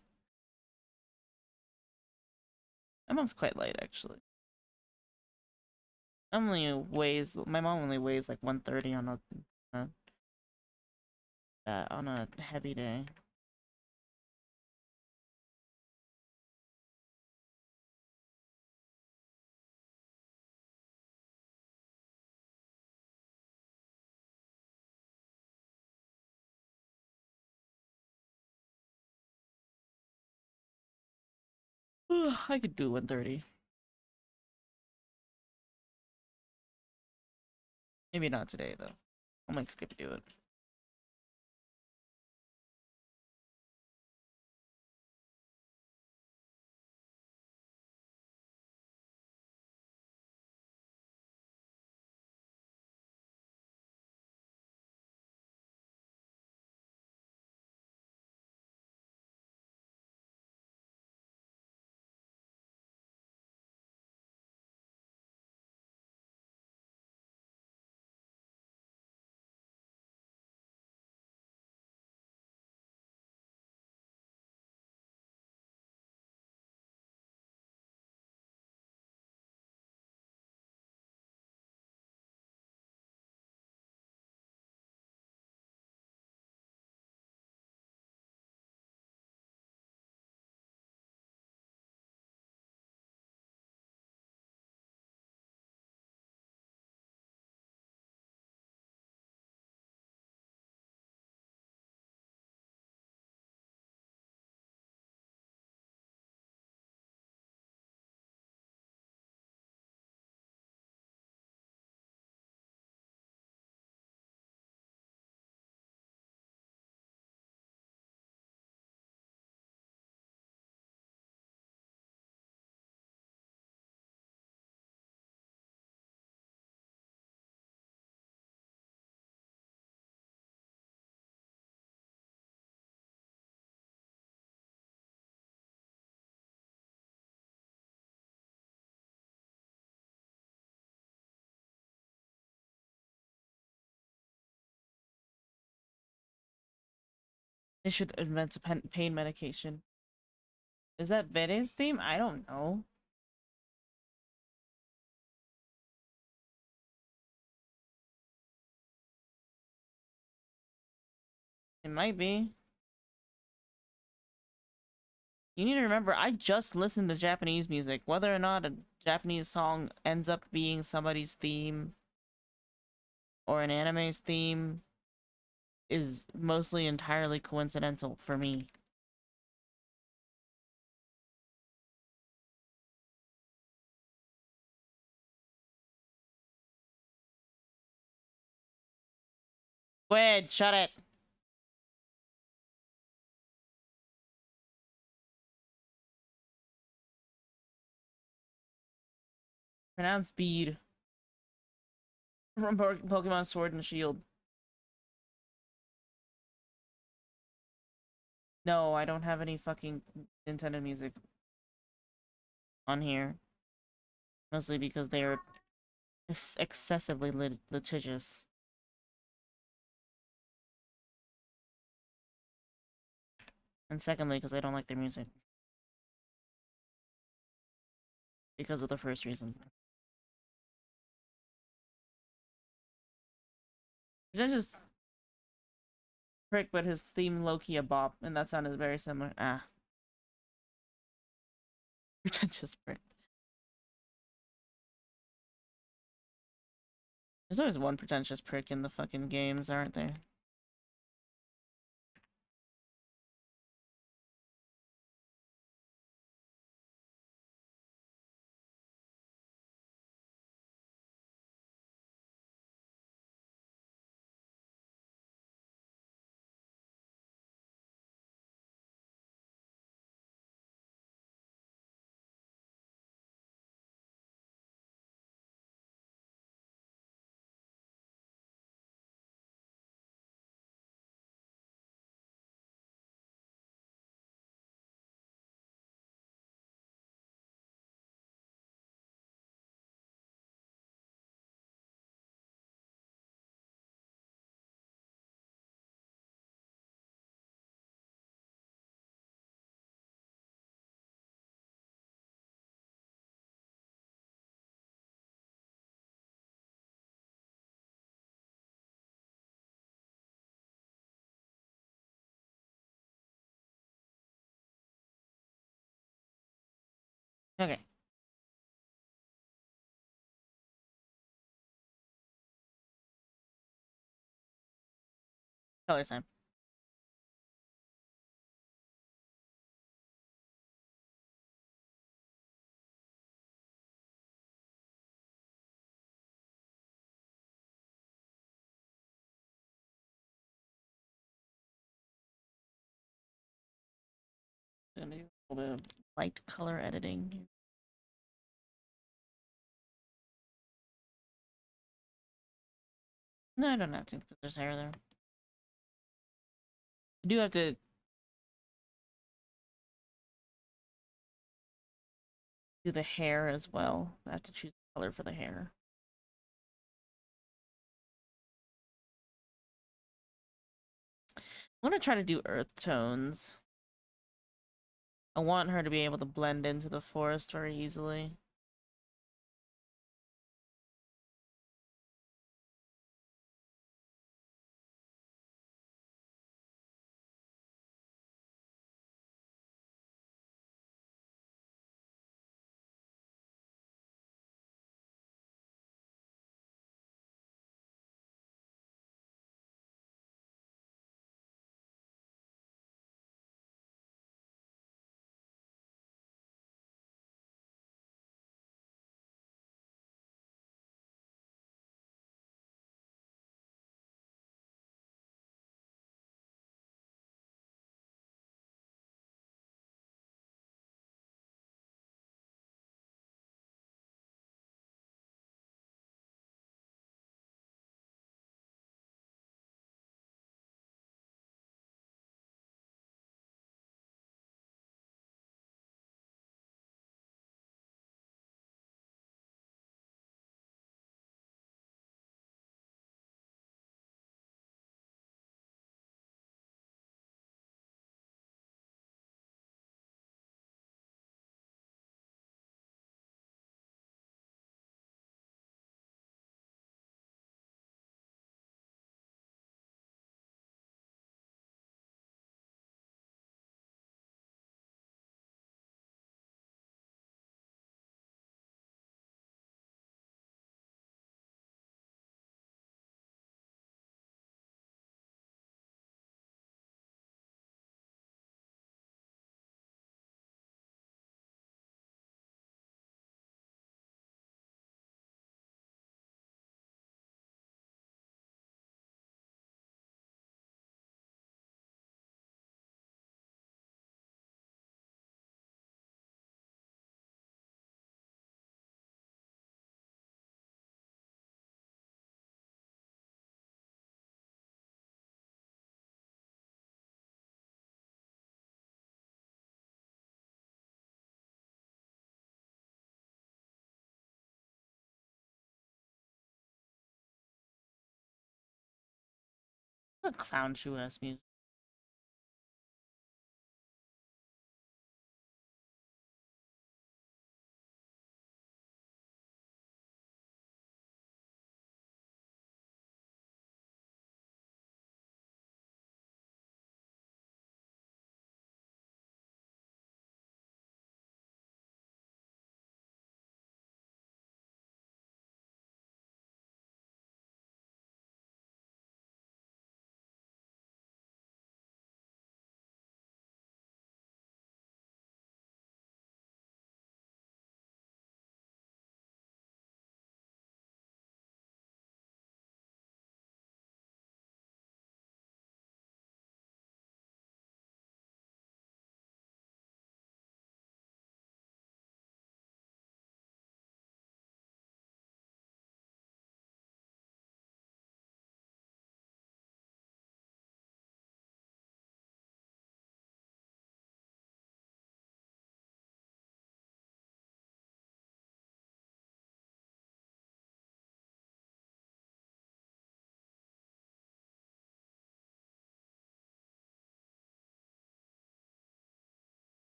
My mom's quite light, actually. My mom only weighs like 130 a on a heavy day. I could do 130. Maybe not today though. I'll make Skip do it. They should invent a pain medication. Is that Bere's theme? I don't know. It might be. You need to remember, I just listened to Japanese music. Whether or not a Japanese song ends up being somebody's theme or an anime's theme is mostly entirely coincidental for me. Squid, shut it! Pronounce bead. From Pokemon Sword and Shield. No, I don't have any fucking Nintendo music on here. Mostly because they are excessively litigious. And secondly, because I don't like their music. Because of the first reason. Just prick, but his theme low-key a bop, and that sounded very similar. Ah. Pretentious prick. There's always one pretentious prick in the fucking games, aren't there? Okay. Color time. Gonna do a little bit of light color editing. No, I don't have to, because there's hair there. I do have to do the hair as well. I have to choose the color for the hair. I'm gonna try to do earth tones. I want her to be able to blend into the forest very easily. the clown shoe ass music.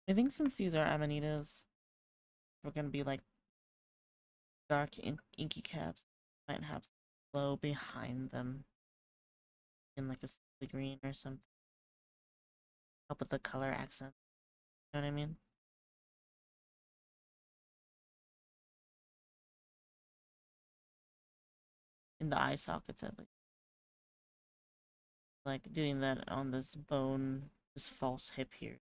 I think since these are Amanitas, we're gonna be like dark inky caps. Might have glow behind them in like a sickly green or something. Help with the color accent. You know what I mean? In the eye sockets at least. Like doing that on this bone, this false hip here.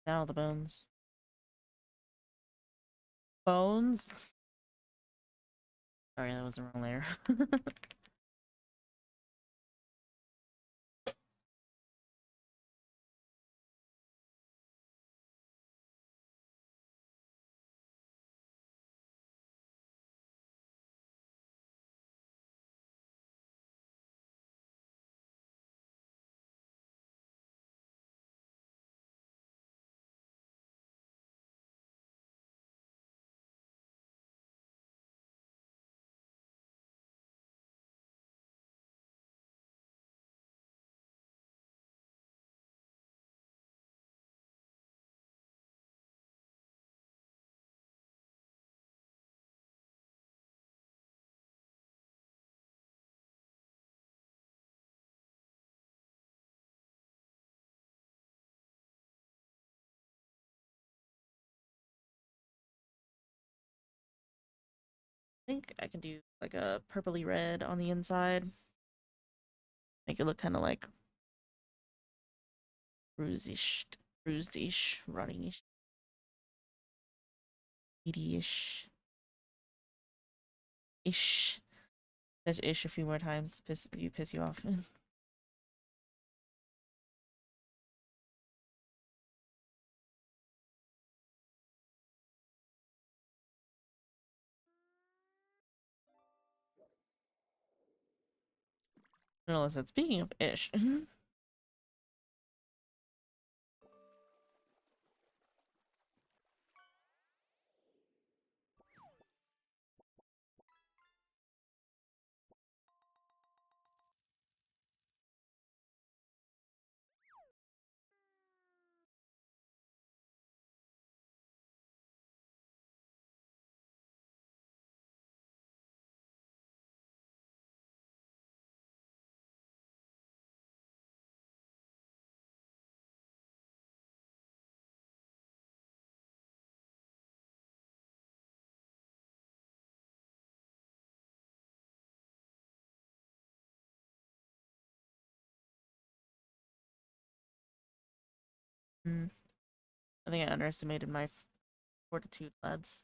Now all the bones. Bones? Sorry, that was the wrong layer. I think I can do like a purpley red on the inside. Make it look kind of like bruised-ish, bruised-ish, running-ish, ish ish. There's ish a few more times. Piss you off. Vanilla said, speaking of ish. Mm, I think I underestimated my fortitude, lads.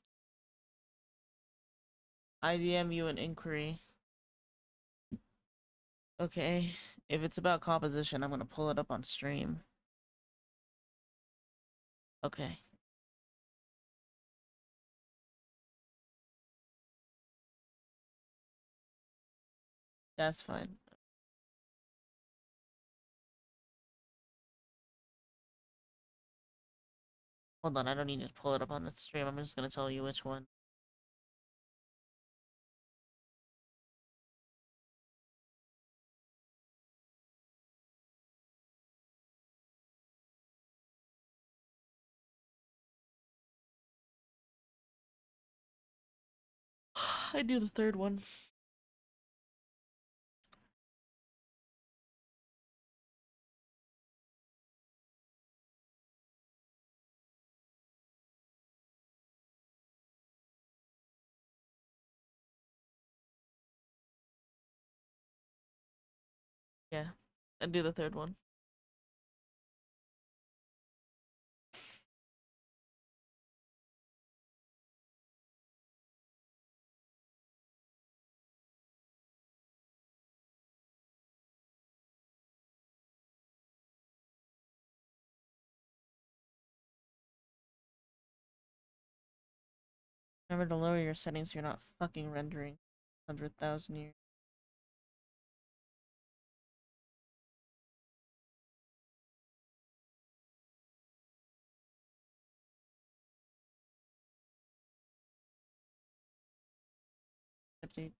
IDM you an inquiry. Okay, if it's about composition, I'm gonna pull it up on stream. Okay. That's fine. Hold on, I don't need to pull it up on the stream. I'm just gonna tell you which one. I do the third one. Yeah, I do the third one. Remember to lower your settings so you're not fucking rendering 100,000 years. Update.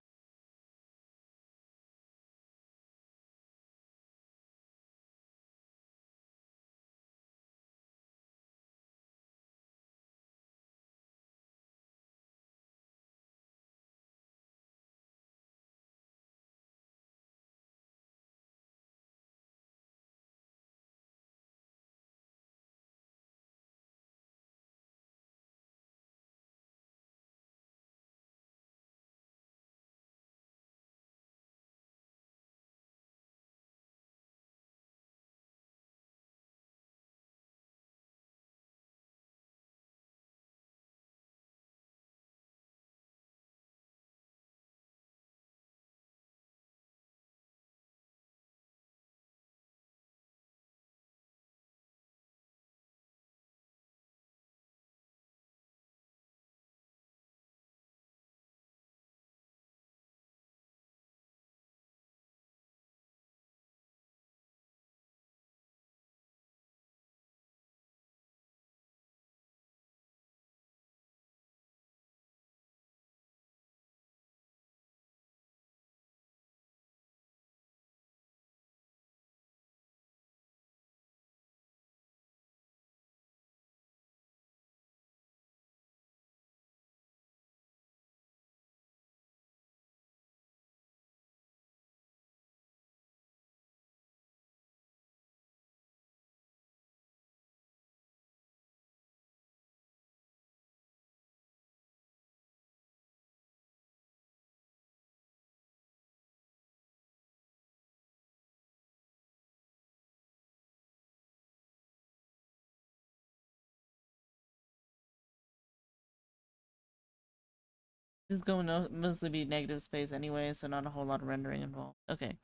This is going to mostly be negative space anyway, so not a whole lot of rendering involved. Okay.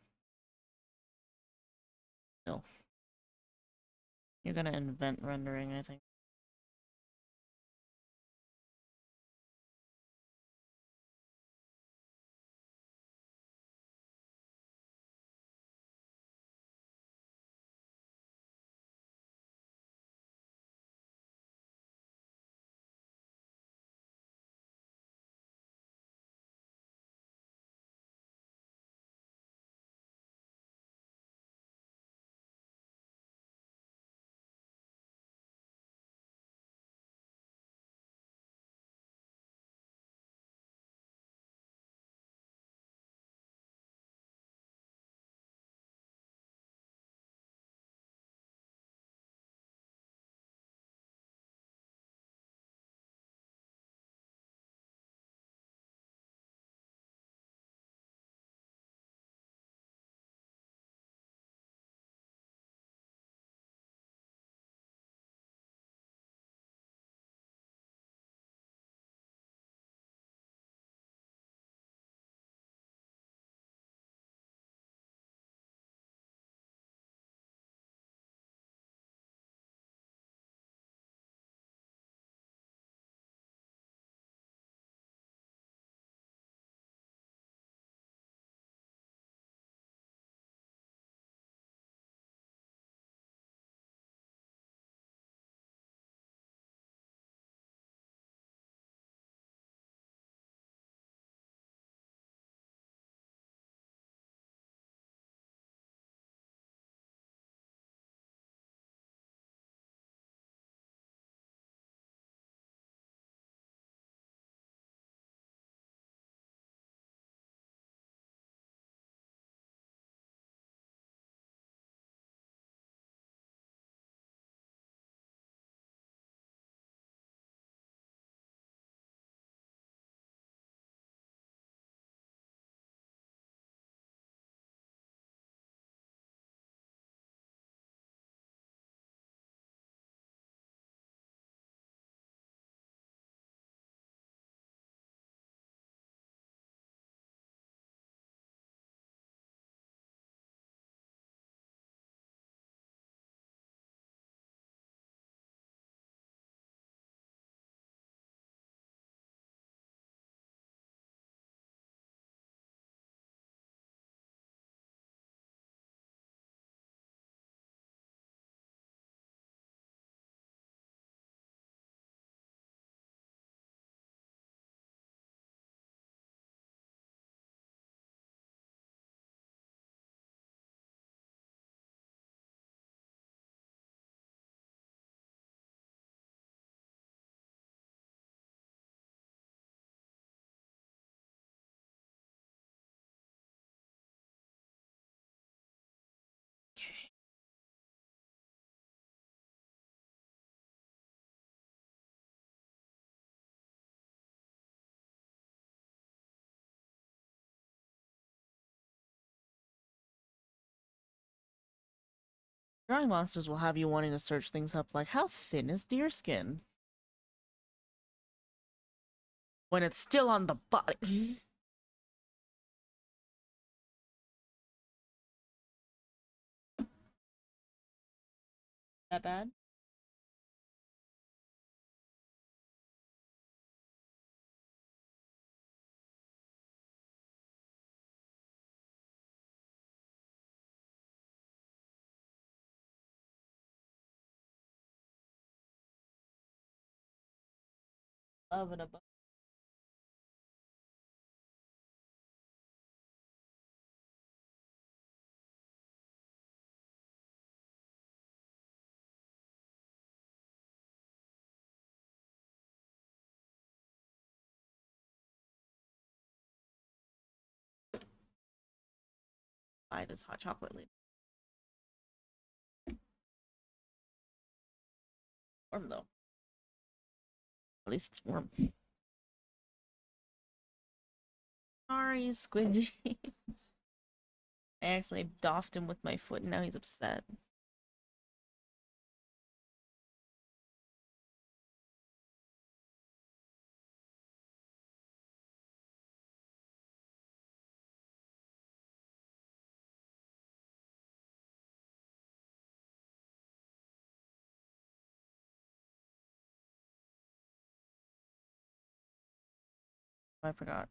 Still. You're gonna invent rendering, I think. Drawing monsters will have you wanting to search things up like how thin is deer skin? When it's still on the body. That bad? Love it above. Buy this hot chocolate later. Warm though. At least it's warm. Sorry, Squidgy. I actually doffed him with my foot and now he's upset. I forgot.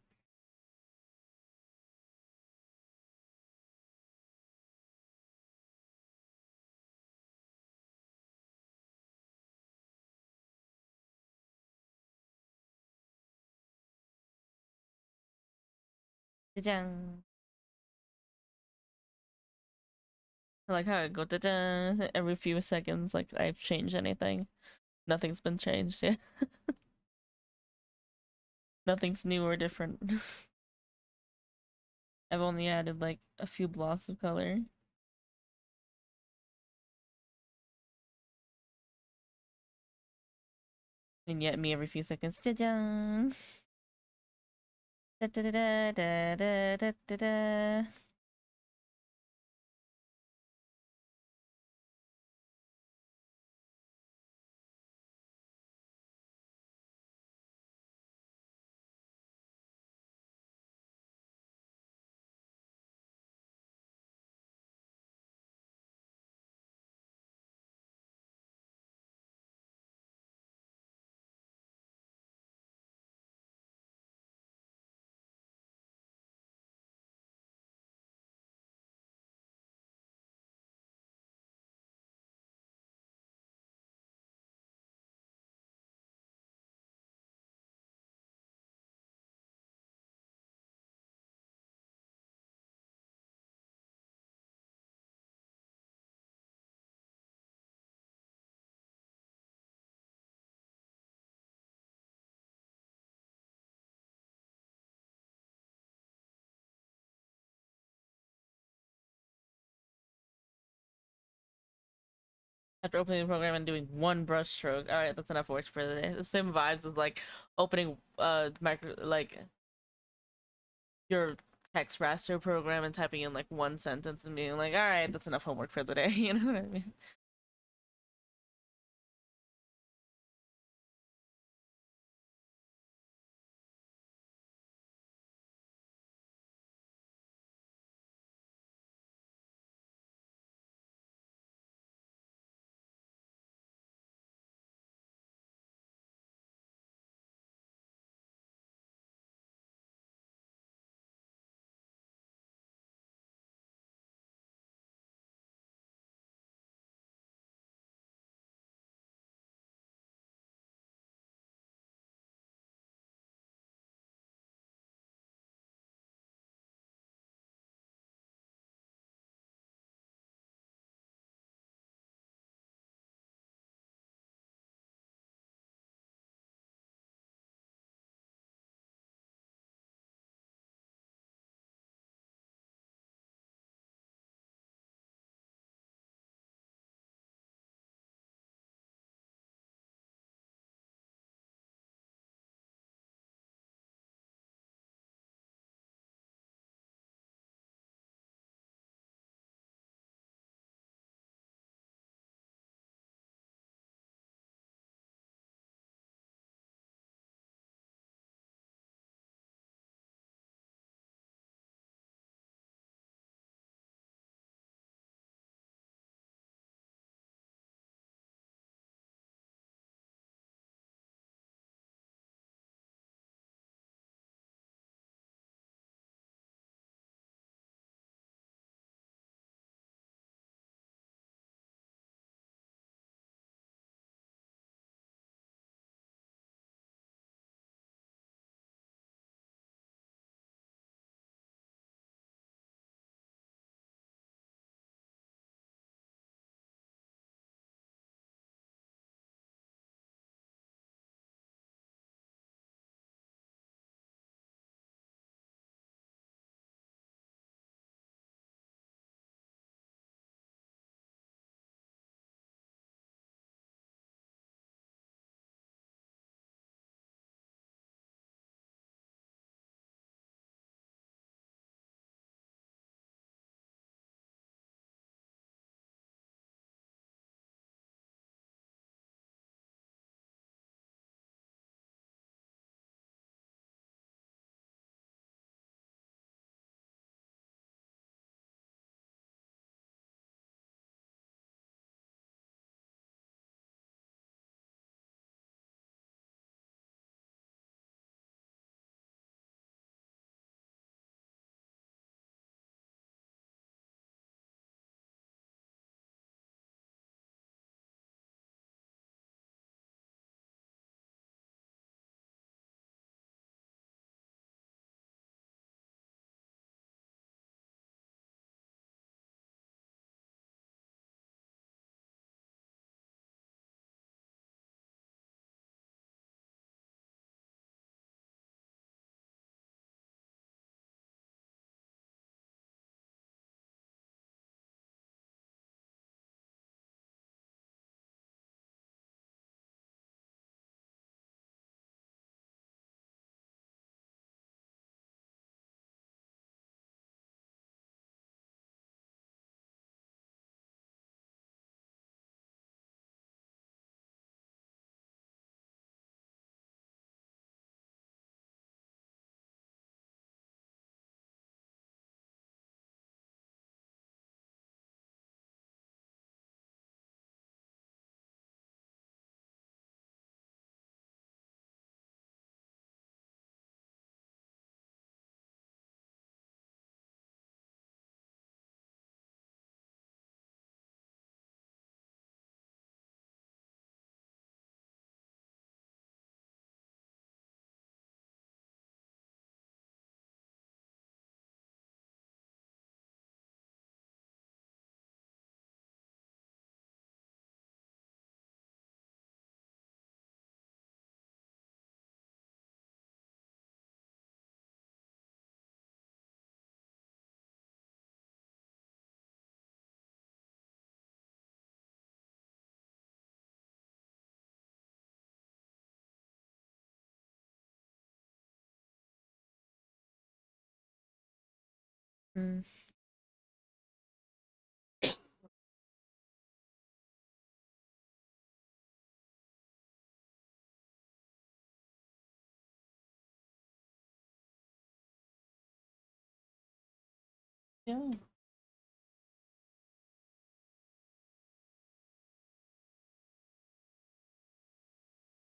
Da-dang. I like how I go da-da every few seconds, like I've changed anything. Nothing's been changed yet. Nothing's new or different. I've only added like a few blocks of color. And yet me every few seconds. Da-da. Da-da-da-da-da-da-da-da. After opening the program and doing one brush stroke. Alright, that's enough work for the day. The same vibes as like opening micro like your text raster program and typing in like one sentence and being like, alright, that's enough homework for the day. You know what I mean? Mm. Yeah.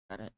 Got it.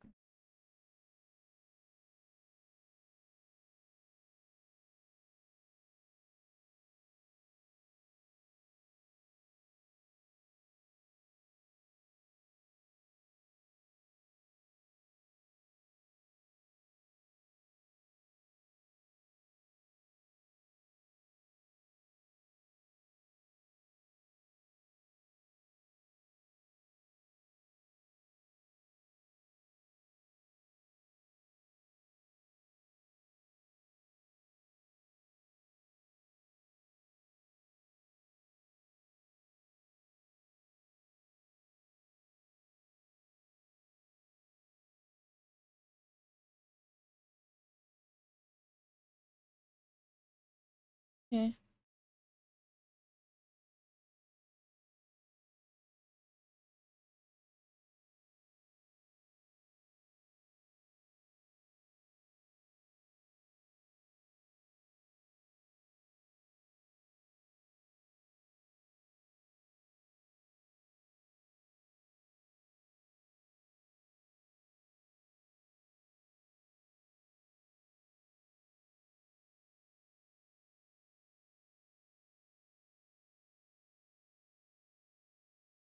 Okay.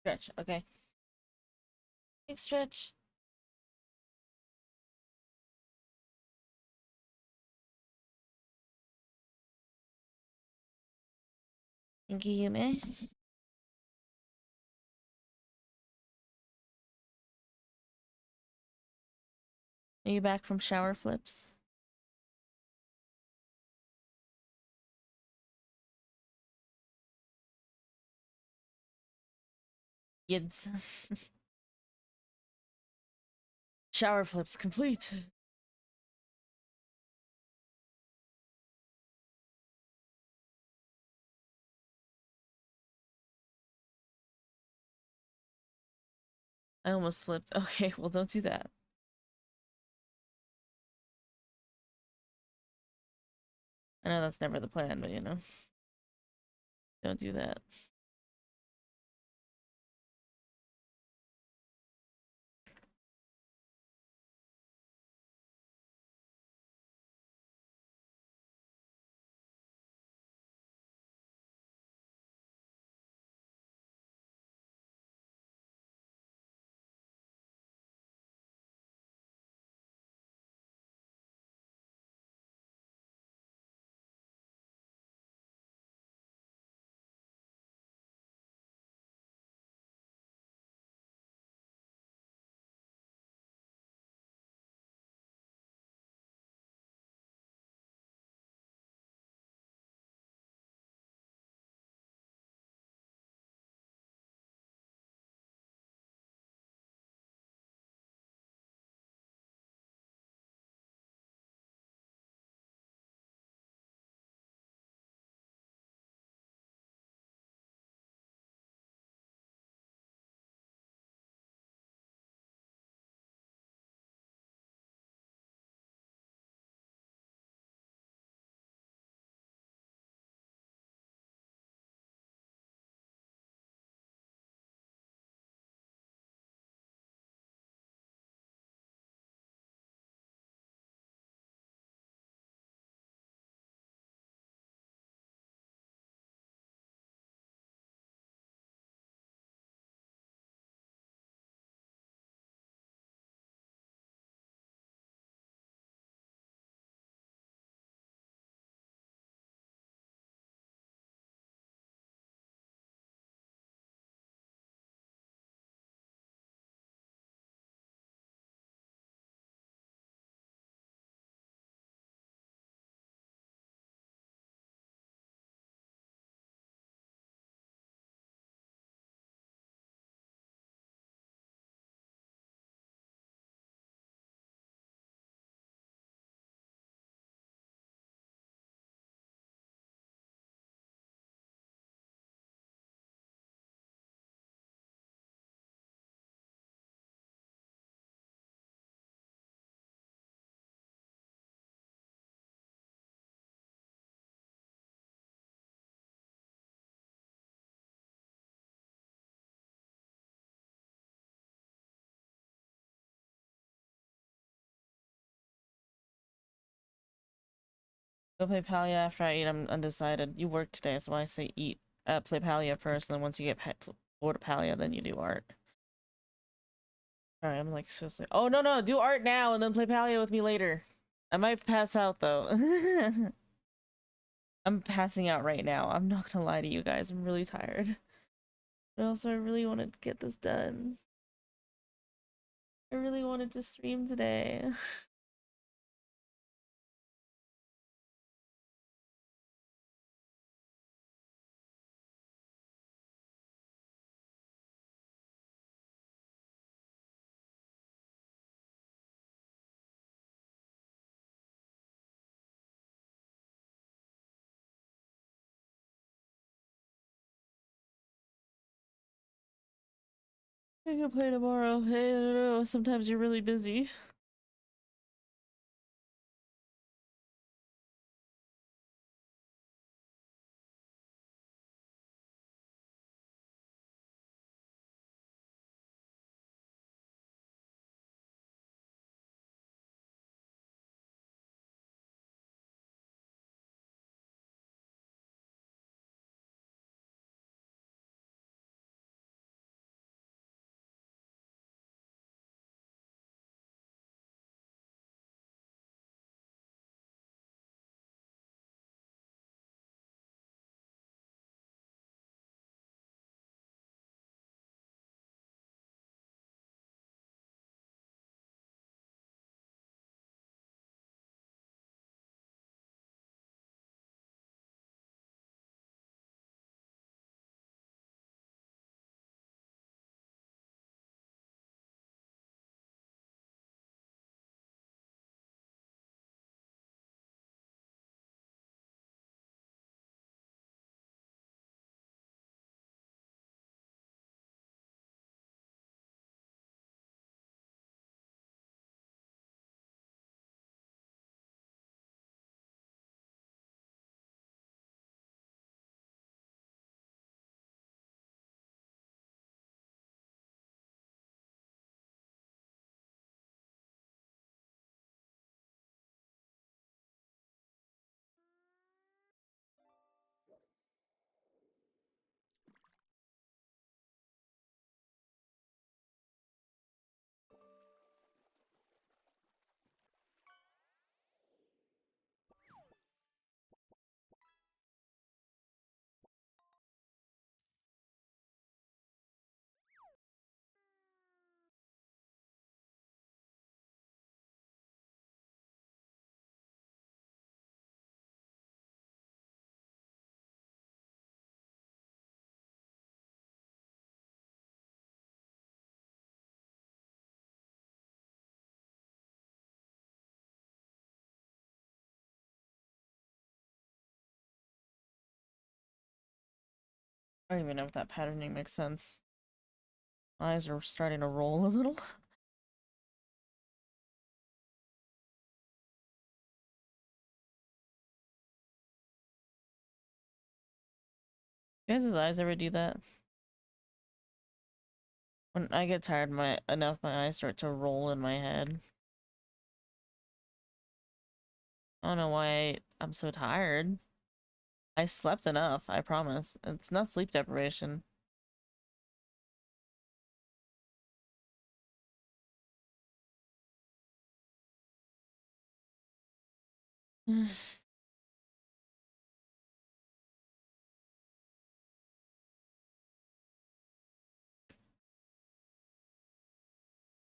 Stretch. Okay. Big stretch. Thank you, Yume. Are you back from shower flips? Yids. Shower flips complete. I almost slipped. Okay, well, don't do that. I know that's never the plan, but you know, don't do that. Go play Palia after I eat. I'm undecided. You work today, so I say eat. Play Palia first, and then once you get bored of Palia, then you do art. Alright, I'm like seriously. Oh no no, do art now and then play Palia with me later. I might pass out though. I'm passing out right now. I'm not gonna lie to you guys. I'm really tired. But also, I really wanted to get this done. I really wanted to stream today. I can play tomorrow. Hey, I don't know. Sometimes you're really busy. I don't even know if that patterning makes sense. My eyes are starting to roll a little. Guys' eyes ever do that? When I get tired my eyes start to roll in my head. I don't know why I'm so tired. I slept enough, I promise. It's not sleep deprivation.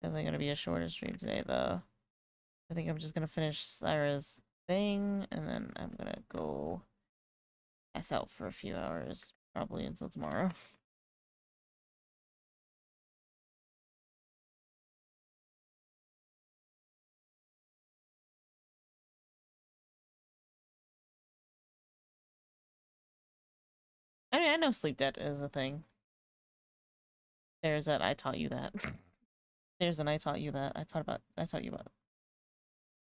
Definitely gonna be a shorter stream today though. I think I'm just gonna finish Syra's thing and then I'm gonna go pass out for a few hours. Probably until tomorrow. I mean, I know sleep debt is a thing. There's that I taught you that. There's an I taught you that. I taught you about.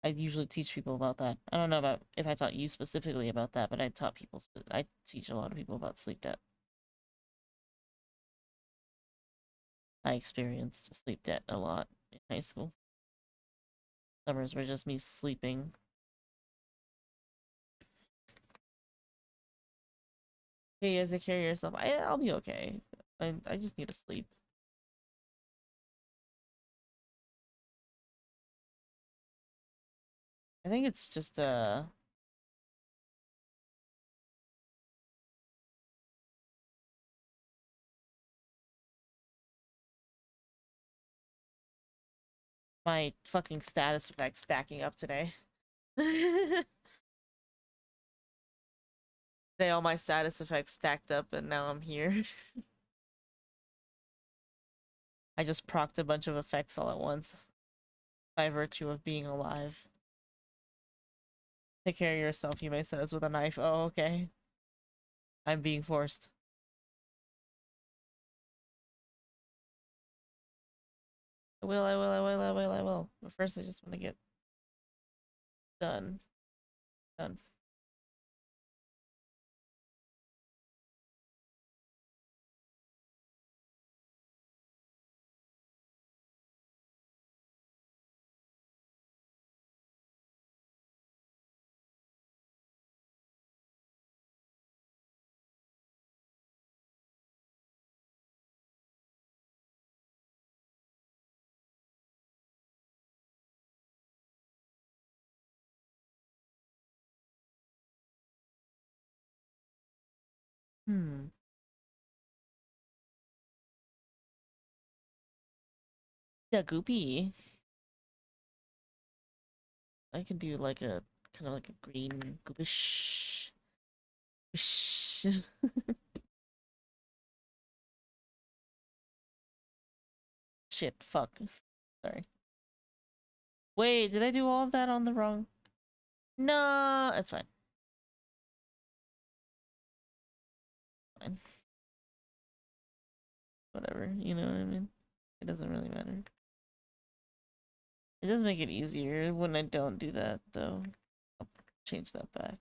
I usually teach people about that. I don't know about if I taught you specifically about that, but I taught people. I teach a lot of people about sleep debt. I experienced sleep debt a lot in high school. Summers were just me sleeping. Hey, yeah, take care of yourself. I'll be okay. I just need to sleep. I think it's just my fucking status effects stacking up today. Today all my status effects stacked up and now I'm here. I just procced a bunch of effects all at once by virtue of being alive. Take care of yourself, you may says with a knife. Oh, okay. I'm being forced. I will, I will, I will, I will, I will. But first I just want to get done. Done. Hmm. Yeah, goopy. I can do like a kind of like a green goopish. Shit, fuck. Sorry. Wait, did I do all of that on the wrong? No, it's fine. Fine. Whatever, you know what I mean? It doesn't really matter. It does make it easier when I don't do that, though. I'll change that back.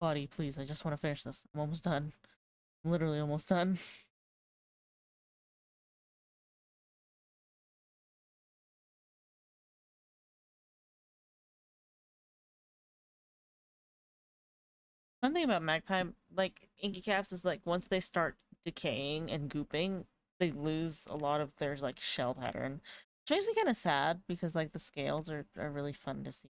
Body, please, I just want to finish this. I'm almost done. I'm literally almost done. One thing about magpie, like, inky caps is like, once they start decaying and gooping, they lose a lot of their, like, shell pattern. Which makes me kind of sad, because, like, the scales are really fun to see.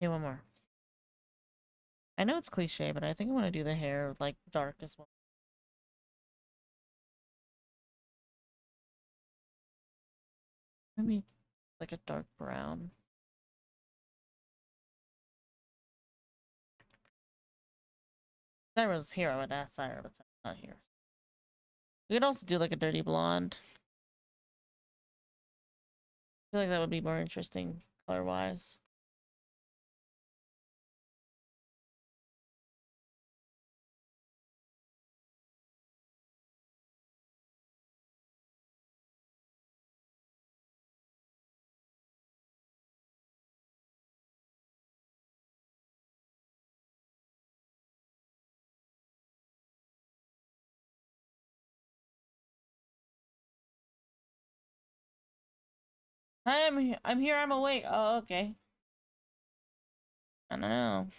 Okay, one more. I know it's cliche, but I think I want to do the hair like dark as well. Maybe like a dark brown. Cyra's here, I would ask Cyra, but Cyra's not here. We could also do like a dirty blonde. I feel like that would be more interesting color-wise. Hi, I'm here. I'm here. I'm awake. Oh, okay. I don't know. I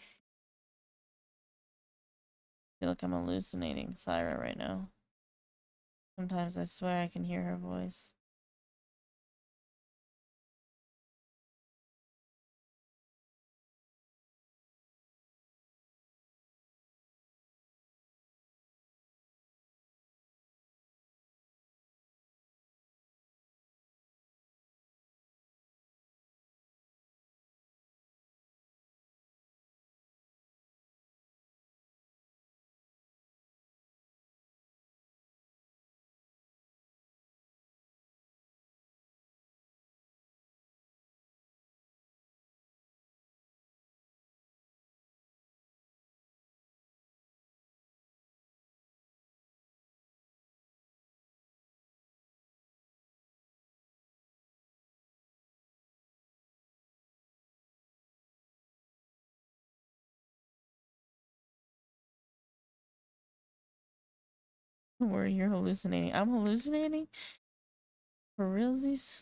feel like I'm hallucinating Cyra right now. Sometimes I swear I can hear her voice. Don't worry, you're hallucinating. I'm hallucinating? For realsies?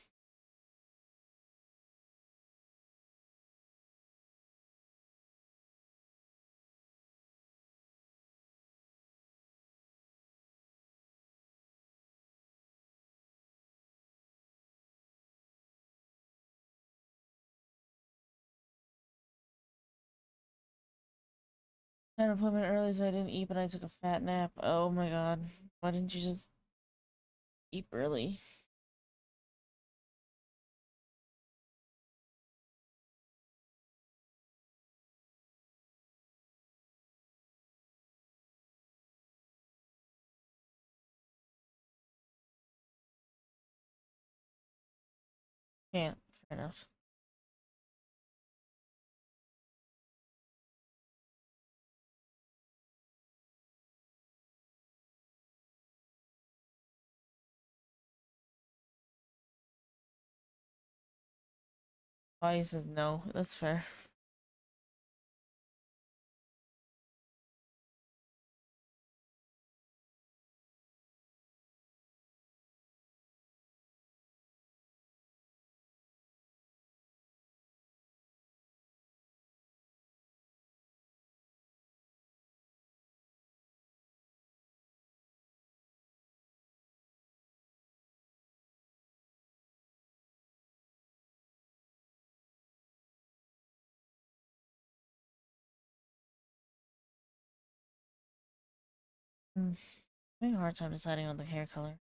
I had an appointment early, so I didn't eat, but I took a fat nap. Oh my god. Why didn't you just eat early? Can't. Fair enough. Body says no. That's fair. I'm having a hard time deciding on the hair color.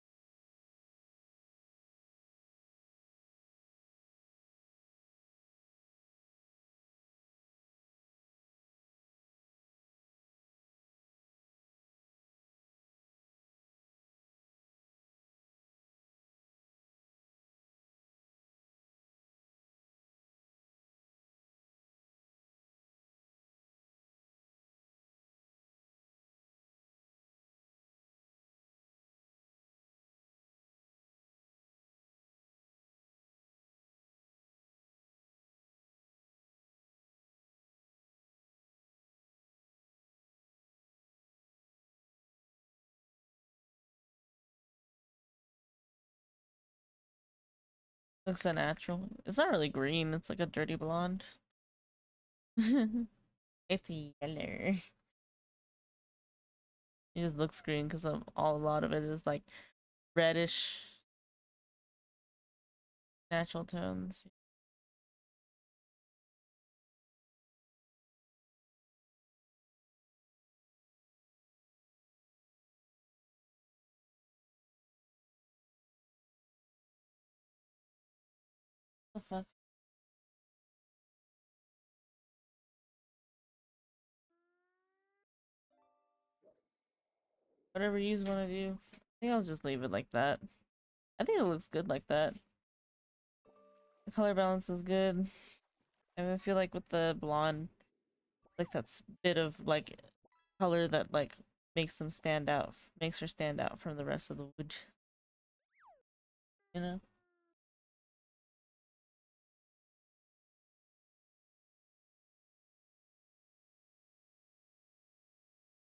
Looks unnatural. It's not really green. It's like a dirty blonde. It's yellow. It just looks green because of a lot of it is like reddish natural tones. Whatever you want to do. I think I'll just leave it like that. I think it looks good like that. The color balance is good. I feel like with the blonde, like that bit of like color that like makes them stand out, makes her stand out from the rest of the wood. You know?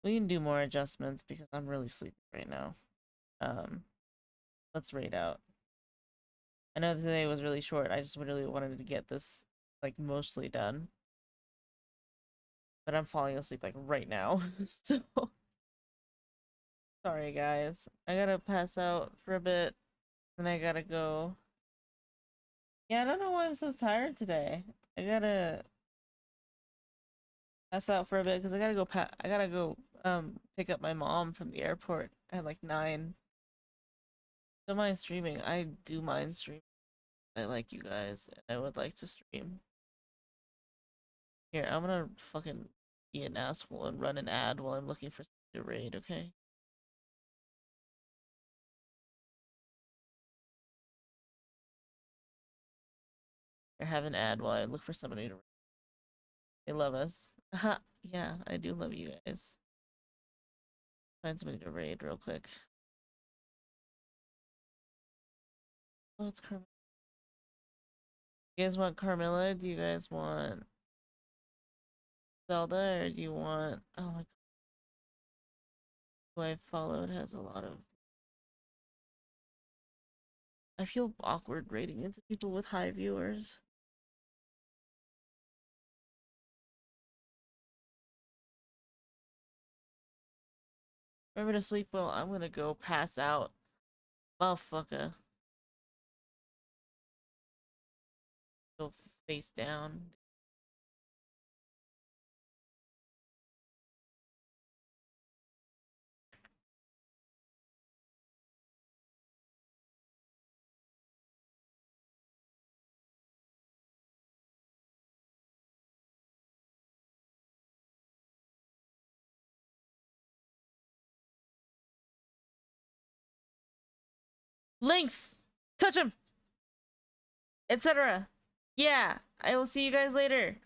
We can do more adjustments because I'm really sleepy right now. Um, let's raid out. I know today was really short. I just really wanted to get this like mostly done. But I'm falling asleep like right now. So sorry guys. I gotta pass out for a bit and I gotta go. Yeah, I don't know why I'm so tired today. I gotta pass out for a bit because I gotta go pick up my mom from the airport at like 9. Don't mind streaming. I do mind streaming. I like you guys and I would like to stream. Here, I'm gonna fucking be an asshole and run an ad while I'm looking for something to raid, okay? Or have an ad while I look for somebody to raid. They love us. Haha, yeah, I do love you guys. Find somebody to raid real quick. Oh, it's Carmilla. You guys want Carmilla? Do you guys want Zelda? Or do you want... Oh my god. Who I followed has a lot of... I feel awkward raiding into people with high viewers. Remember to sleep well. I'm gonna go pass out. Motherfucker. Go face down. Links! Touch him! Etc. Yeah, I will see you guys later.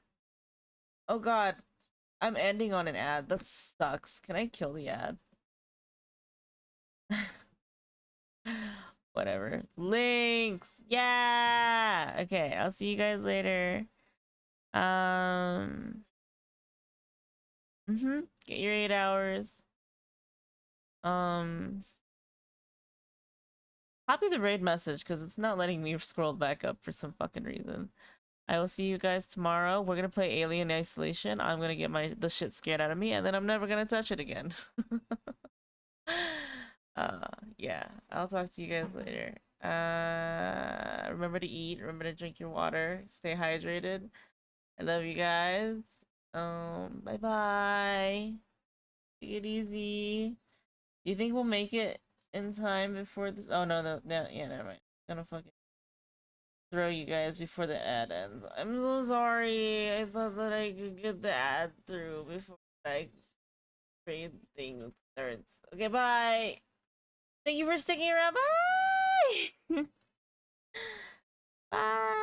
Oh god. I'm ending on an ad. That sucks. Can I kill the ad? Whatever. Links. Yeah. Okay, I'll see you guys later. Um. Get your 8 hours. Um. Copy the raid message because it's not letting me scroll back up for some fucking reason. I will see you guys tomorrow. We're gonna play Alien Isolation. I'm gonna get the shit scared out of me, and then I'm never gonna touch it again. uh, yeah. I'll talk to you guys later. Remember to eat. Remember to drink your water. Stay hydrated. I love you guys. Bye bye. Take it easy. Do you think we'll make it in time before this? Oh no, no, yeah, never mind. I'm gonna fucking throw you guys before the ad ends. I'm so sorry. I thought that I could get the ad through before I trade things starts. Okay, bye. Thank you for sticking around. Bye. Bye.